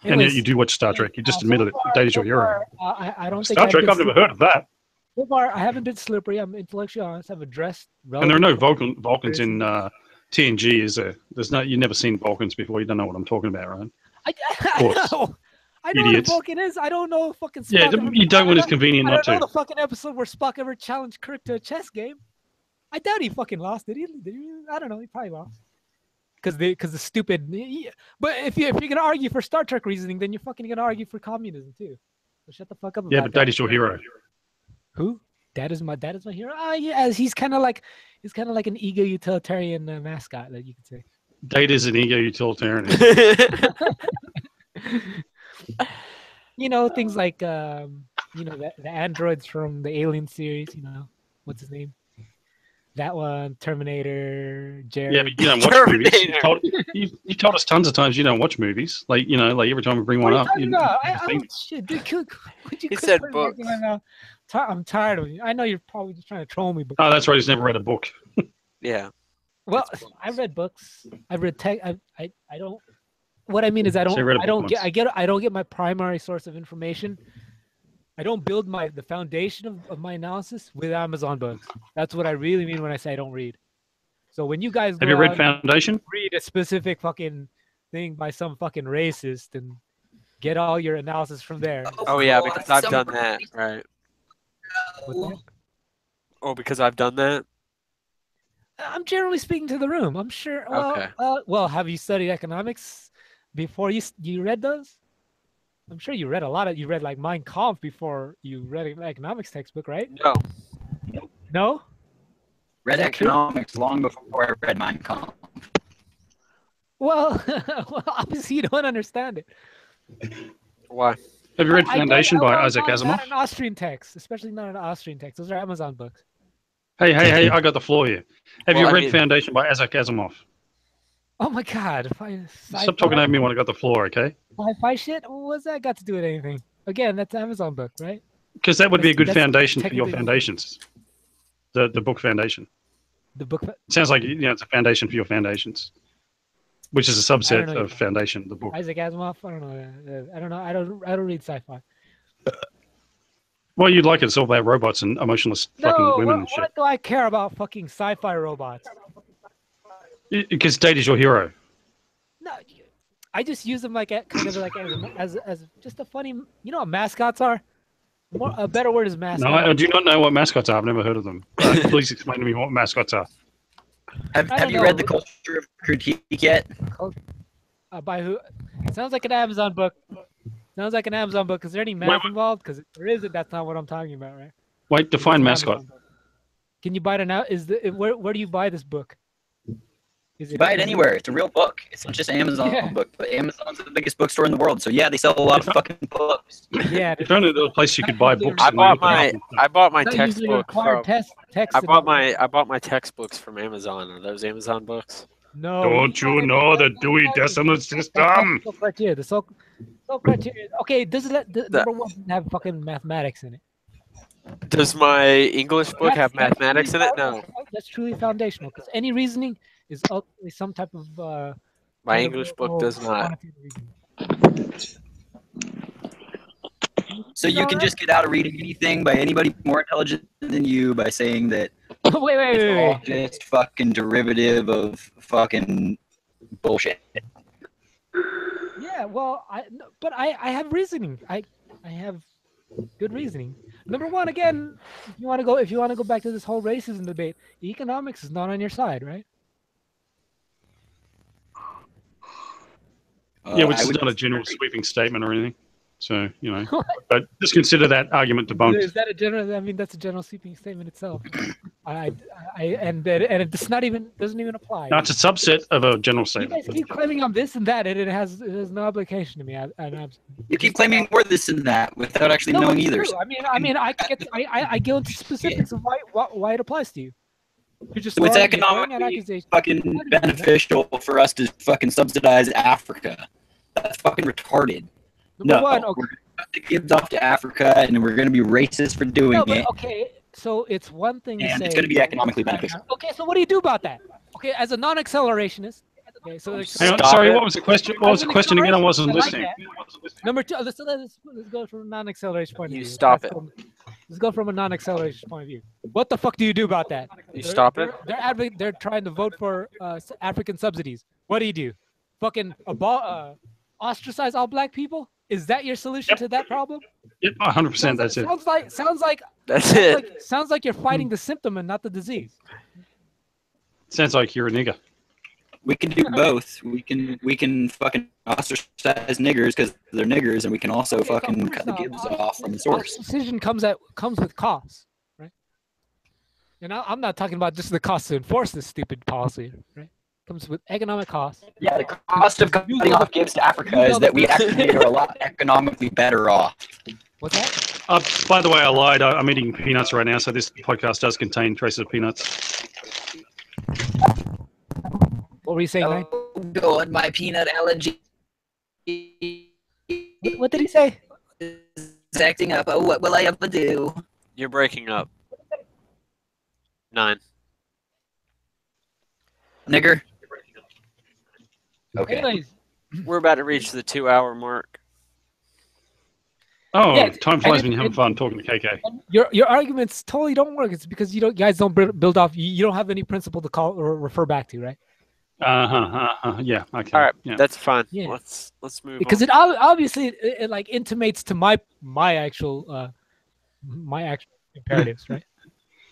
And yet Anyways, you do watch Star Trek. You just admitted it. Data's your hero. I don't think Star Trek, I've never heard of that. So far, I haven't been slippery. I'm intellectually honest. I've addressed. And there are no relevant- Vulcans in TNG, is there? There's no. You've never seen Vulcans before. You don't know what I'm talking about, right? I course. know. I know Idiots. what a Vulcan is. I don't know if fucking Spock Yeah, ever- you don't when it's convenient I not don't know to. the fucking episode where Spock ever challenged Kirk to a chess game. I doubt he fucking lost. Did he? I don't know. He probably lost. Because the stupid. But if you're gonna argue for Star Trek reasoning, then you're fucking gonna argue for communism too. So shut the fuck up. Yeah, about but that. Data's your hero. Who? Dad is my hero. Ah, yeah. He's kind of like an ego utilitarian mascot that you could say. Data's an ego utilitarian. You know, things like the androids from the Alien series. You know, what's his name? That one, Terminator, Jared. Yeah, but you don't watch movies. You told us tons of times you don't watch movies. Like, like every time we bring one What up. are you talking about? you've seen it. Shit, dude, would you He quit said putting words in my mouth? I'm tired of you. I know you're probably just trying to troll me, but Oh, that's right. He's never read a book. Yeah. well, I read books. I read tech. I don't. What I mean is I So you read a don't book get once. I don't get my primary source of information. I don't build the foundation of my analysis with Amazon books. That's what I really mean when I say I don't read. So when you guys Have you go read out Foundation? and read a specific fucking thing by some fucking racist and get all your analysis from there. Oh yeah, because I've done that. Right. What's that? Oh, because I've done that. I'm generally speaking to the room. I'm sure. Well, Okay. Well, have you studied economics before you read those? I'm sure you read a lot of. You read like Mein Kampf before you read an economics textbook, right? No. No. Read Is that true? economics long before I read Mein Kampf. Well, well, obviously you don't understand it. Why? Have you read I don't- Foundation by well, Isaac not Asimov? an Austrian text, especially not an Austrian text. Those are Amazon books. Hey, I got the floor here. Have Well, you I read mean- Foundation by Isaac Asimov? Oh my God! Stop talking over me when I got the floor, okay? Sci-fi shit. What's that got to do with anything? Again, that's an Amazon book, right? Because that would be a good That's foundation for your technically- foundations. The book Foundation. The book. It sounds like it's a foundation for your foundations, which is a I don't subset know. of Foundation, the book. Isaac Asimov. I don't know. I don't know. I don't read sci-fi. Well, you'd like it. It's all about robots and emotionless fucking No, women and what do I care about fucking sci-fi robots? shit. Because Data's your hero. No, I just use them like kind of like as just a funny. You know what mascots are? A better word is mascot. No, I do not know what mascots are. I've never heard of them. Please explain to me what mascots are. Have you read The Culture of Critique yet? By who? Sounds like an Amazon book. Sounds like an Amazon book. Is there any math involved? Because if there isn't, that's not what I'm talking about, right? Wait, define mascot. Can you buy it now? Where do you buy this book? You buy it anywhere. It's a real book. It's not just an Amazon book, but Amazon's the biggest bookstore in the world. So yeah, they sell a lot of fucking books. Yeah. If only there was a place you could buy books. I bought my textbook from. I bought my textbooks from Amazon. Are those Amazon books? No. Don't you know the Dewey Decimal System? The sole criteria. Okay, number one doesn't have fucking mathematics in it. Does my English book have mathematics in it? No. That's truly foundational because any reasoning is ultimately some type of. My English book does not. So you can just get out of reading anything by anybody more intelligent than you by saying that wait. all just fucking derivative of fucking bullshit. Yeah, well, I have reasoning. I have good reasoning. Number one, again, if you want to go back to this whole racism debate, economics is not on your side, right? Yeah, which is not a general sweeping statement or anything. So, you know, but just consider that argument debunked. Is that a general? I mean, that's a general sweeping statement itself. And it does not even doesn't even apply. No, it's a subset of a general You statement. guys keep claiming I'm this and that, and it has no application to me. You keep claiming more this and that without actually knowing it's either. true. I go into specifics of why it applies to you. You're just So it's throwing out economically accusations. fucking beneficial for us to fucking subsidize Africa. That's fucking retarded. Number one, we're going to cut the gives off to Africa, and we're going to be racist for doing it. Okay, so it's one thing to And say it's going to be economically beneficial. Okay, so what do you do about that? Okay, as a non-accelerationist. Okay, so Hang on, sorry, what was the question? What was the question again? I wasn't listening. Number two, let's go from a non-acceleration point of view. Stop it. Let's go from a non-acceleration point of view. What the fuck do you do about that? Stop it. They're trying to vote for African subsidies. What do? Fucking ostracize all black people? Is that your solution to that problem? Yep, 100%. That's it. Sounds like you're fighting the symptom and not the disease. Sounds like you're a nigger. We can do both. We can fucking ostracize niggers because they're niggers, and we can also fucking cut the gibbs off from the source. Decision comes with costs, right? And I'm not talking about just the cost to enforce this stupid policy, right? Comes with economic costs. Yeah, the cost of cutting off gives to Africa is that we actually are a lot economically better off. What's that? By the way, I lied. I'm eating peanuts right now, so this podcast does contain traces of peanuts. What were you saying, Ryan? Go on my peanut allergy. What did he say? It's acting up. Oh, what will I ever do? You're breaking up. 9. Nigger. Okay. Anyways, We're about to reach the 2-hour mark. Oh, Yeah, time flies and when you're having fun talking to KK. your arguments totally don't work. It's because you guys don't build off. You don't have any principle to call or refer back to, right? Yeah. Okay. All right, Yeah. that's fine. Yeah. Let's move Because on. it obviously it like intimates to my actual imperatives, right?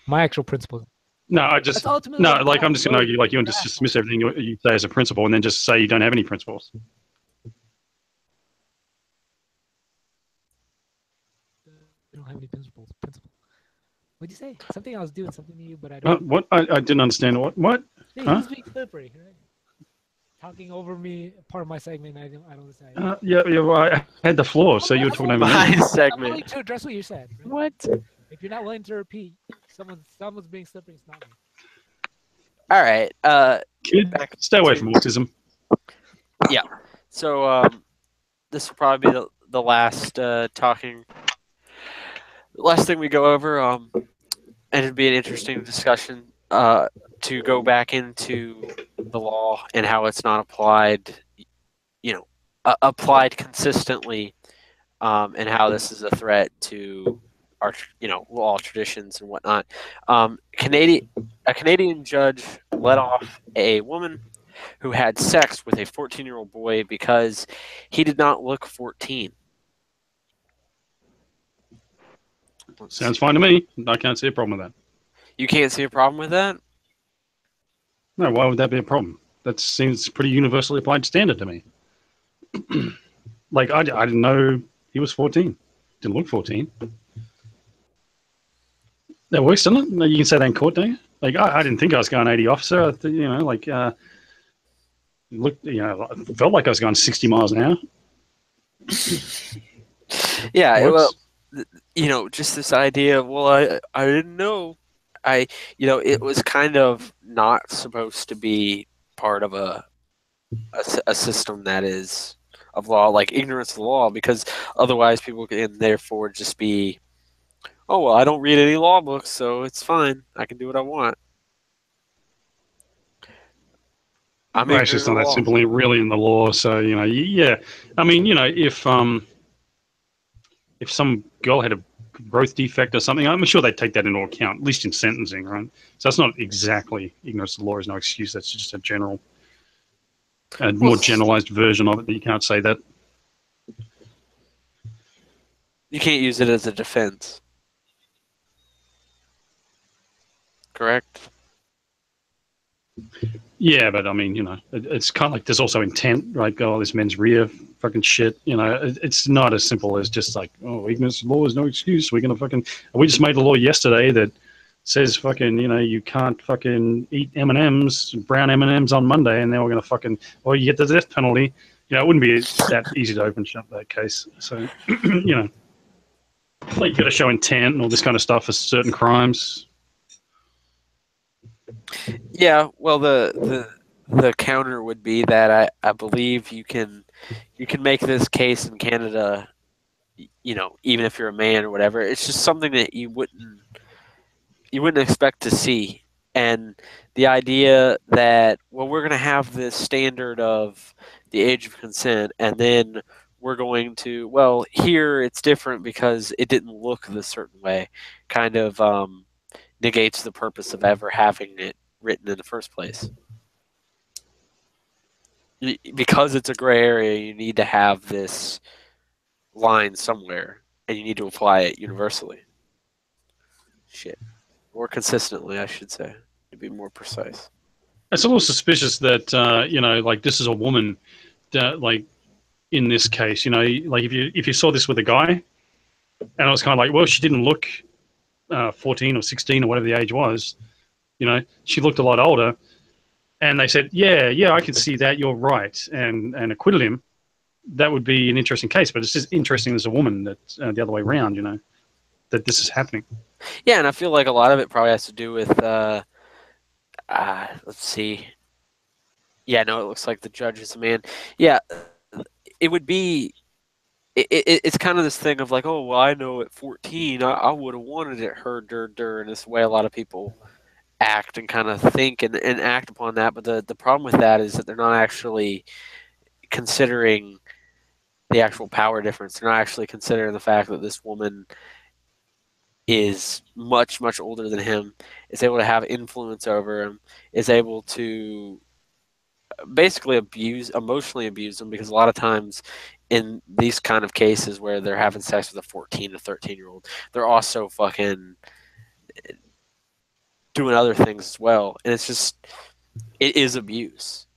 My actual principles. No, I'm just going to argue like you and just dismiss everything you say as a principle, and then just say you don't have any principles. I don't have any principles. What'd you say? Something I was doing something to you, but I don't. What? I didn't understand. What? Hey, Huh? he's being slippery, right? Talking over me, part of my segment. I don't decide. Yeah. Well, I had the floor, so you were talking over me. My I'm willing segment. to address what you said. Right? What? If you're not willing to repeat, someone's being slippery. It's not me. All right. Kid, stay away from autism. So this will probably be the last last thing we go over. And it'd be an interesting discussion to go back into the law and how it's not applied. Applied consistently, and how this is a threat to our law traditions and whatnot. A Canadian judge let off a woman who had sex with a 14-year-old boy because he did not look 14. Sounds fine to me. I can't see a problem with that. You can't see a problem with that? No, why would that be a problem? That seems pretty universally applied standard to me. Like, I didn't know he was 14. Didn't look 14. That works, doesn't it? You can say that in court, don't you? Like, I didn't think I was going 80 officer. Looked, felt like I was going 60 miles an hour. Yeah, well, just this idea of, well, I didn't know. It was kind of not supposed to be part of a system that is of law, like ignorance of the law, because otherwise people can therefore just be, oh, well, I don't read any law books, so it's fine. I can do what I want. Well, actually, it's not that simply really in the law. So, yeah. I mean, if some girl had a growth defect or something, I'm sure they'd take that into account, at least in sentencing, right? So that's not exactly ignorance of the law is no excuse. That's just a more generalized version of it that you can't say that. You can't use it as a defense. Correct? Yeah, but I mean, it's kind of like there's also intent, right? Oh, this men's rear fucking shit. It's not as simple as just like, oh, ignorance of law is no excuse. We just made a law yesterday that says fucking, you can't fucking eat M&Ms, brown M&Ms on Monday, and then we're gonna fucking, or you get the death penalty. It wouldn't be that easy to open shut that case. So, like you got to show intent and all this kind of stuff for certain crimes. Yeah, well, the counter would be that I believe you can make this case in Canada, even if you're a man or whatever. It's just something that you wouldn't expect to see. And the idea that, well, we're going to have this standard of the age of consent, and then we're going to, well, here it's different because it didn't look this certain way, kind of negates the purpose of ever having it written in the first place. Because it's a gray area, you need to have this line somewhere, and you need to apply it universally. More consistently, I should say, to be more precise. It's a little suspicious that, like this is a woman, like in this case, like if you saw this with a guy, and I was kind of like, well, she didn't look 14 or 16 or whatever the age was, she looked a lot older, and they said, yeah, I can see that, you're right, and acquitted him, that would be an interesting case. But it's just interesting as a woman that the other way around, that this is happening. Yeah, and I feel like a lot of it probably has to do with, let's see. Yeah, no, it looks like the judge is a man. Yeah, it would be, it's kind of this thing of like, oh, well, I know at 14, I would have wanted it her, and this way a lot of people act and kind of think and act upon that. But the problem with that is that they're not actually considering the actual power difference. They're not actually considering the fact that this woman is much, much older than him, is able to have influence over him, is able to basically emotionally abuse him, because a lot of times in these kind of cases where they're having sex with a 14 to 13-year-old, they're also fucking doing other things as well. And it is abuse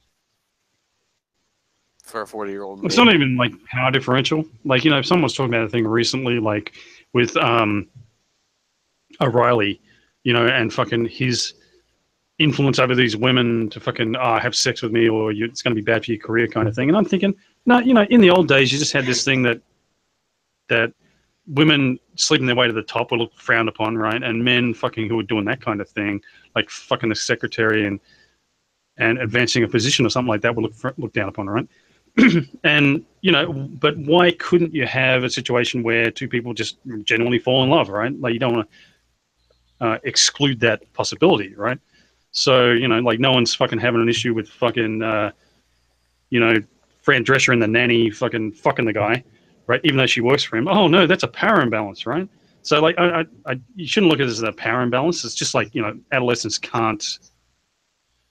for a 40-year-old. It's not even like power differential. Like, someone was talking about a thing recently, like with O'Reilly, and fucking his influence over these women to fucking have sex with me, or it's going to be bad for your career kind of thing. And I'm thinking, no, in the old days, you just had this thing that women sleeping their way to the top were looked frowned upon, right? And men fucking who were doing that kind of thing, like fucking the secretary and advancing a position or something like that, were looked down upon, right? And, but why couldn't you have a situation where two people just genuinely fall in love, right? Like, you don't want to exclude that possibility, right? So, like, no one's fucking having an issue with fucking, Fran Drescher and the nanny fucking the guy, right? Even though she works for him. Oh, no, that's a power imbalance, right? So, like, you shouldn't look at it as a power imbalance. It's just like, adolescents can't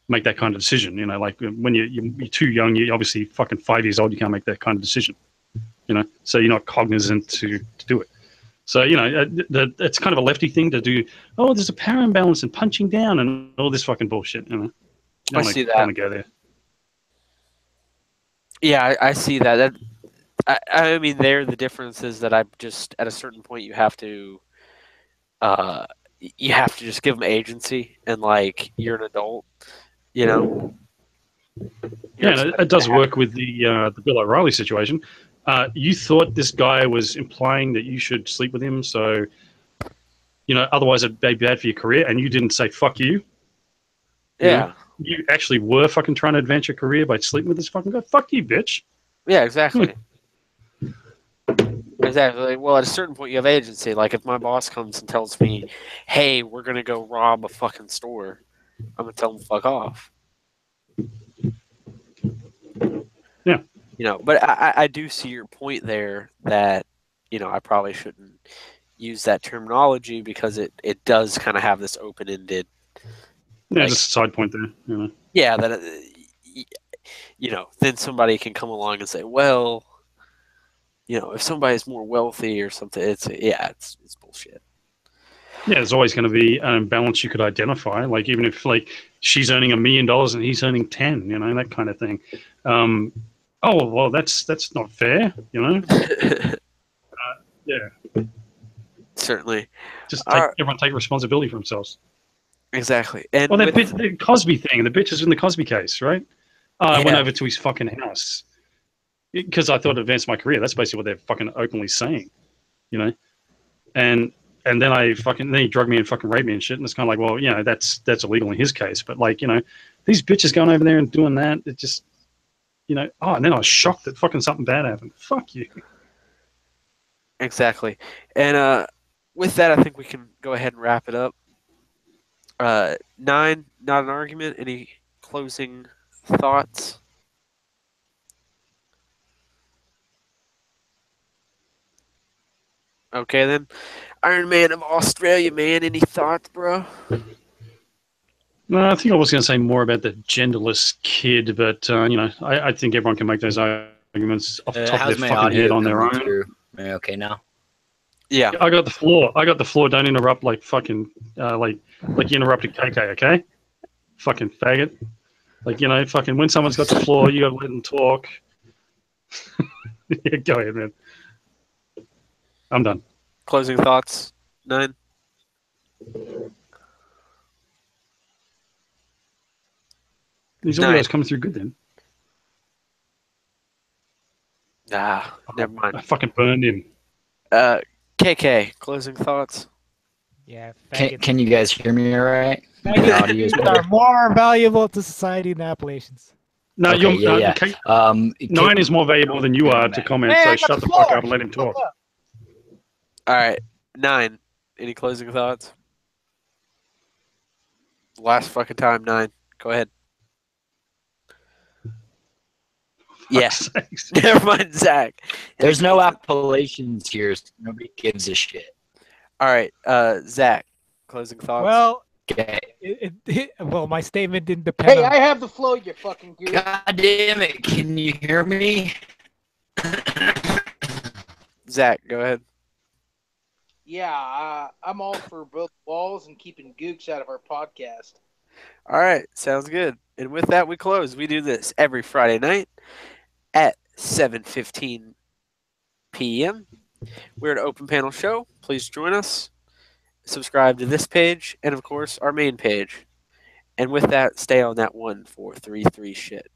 make that kind of decision. You know, like when you're too young, you're obviously fucking 5 years old, you can't make that kind of decision. You know, so you're not cognizant to do it. So, you know, it's kind of a lefty thing to do. Oh, there's a power imbalance and punching down and all this fucking bullshit. You know, I see that. Don't wanna go there. Yeah, I see that. I mean, the difference is that I just at a certain point you have to just give them agency and like you're an adult, you know. Yeah, it does work with the Bill O'Reilly situation. You thought this guy was implying that you should sleep with him, so you know, otherwise it'd be bad for your career, and you didn't say fuck you. Yeah, you actually were fucking trying to advance your career by sleeping with this fucking guy. Fuck you, bitch. Yeah, exactly. Exactly. Well, at a certain point, you have agency. Like, if my boss comes and tells me, "Hey, we're gonna go rob a fucking store," I'm gonna tell him fuck off. Yeah. You know, but I do see your point there that, you know, I probably shouldn't use that terminology because it does kind of have this open-ended. Yeah, just a side point there. You know. Yeah, that you know, then somebody can come along and say, well, you know, if somebody's more wealthy or something, it's bullshit. Yeah, there's always going to be an imbalance you could identify. Like even if like she's earning $1 million and he's earning 10, you know, that kind of thing. Oh well, that's not fair, you know. Yeah, certainly. Just everyone take responsibility for themselves. Exactly. And well, the Cosby thing, the bitch is in the Cosby case, right? I went over to his fucking house because I thought it advanced my career. That's basically what they're fucking openly saying, you know. And then then he drugged me and fucking raped me and shit. And it's kind of like, well, you know, that's illegal in his case. But like, you know, these bitches going over there and doing that, it just, you know. Oh, and then I was shocked that fucking something bad happened. Fuck you. Exactly. And with that, I think we can go ahead and wrap it up. 9, not an argument. Any closing thoughts? Okay, then. Iron Man of Australia, man. Any thoughts, bro? No, I think I was going to say more about the genderless kid, but you know, I think everyone can make those arguments off the top of their fucking head on their own. Through? Okay, now. Yeah, I got the floor. Don't interrupt like fucking like you interrupted KK. Okay, fucking faggot. Like, you know, fucking when someone's got the floor, you got to let them talk. Yeah, go ahead, man. I'm done. Closing thoughts, 9. These audios coming through good then. Nah, never mind. I fucking burned him. KK, closing thoughts. Yeah. Can you guys hear me all right? Faggots are more valuable to society than Appalachians. No, okay, you're 9 is more valuable than you are to comment, so shut the fuck up and let him talk. All right, 9. Any closing thoughts? Last fucking time, 9. Go ahead. Yeah. Never mind, Zach. There's no Appalachians here. So nobody gives a shit. All right, Zach. Closing thoughts. Well, okay. Well, my statement didn't depend. Hey, I have the flow, you fucking goof. God damn it! Can you hear me? Zach, go ahead. Yeah, I'm all for both walls and keeping gooks out of our podcast. All right, sounds good. And with that, we close. We do this every Friday night at 7:15 p.m. We're an open panel show. Please join us. Subscribe to this page and, of course, our main page. And with that, stay on that 1433 shit.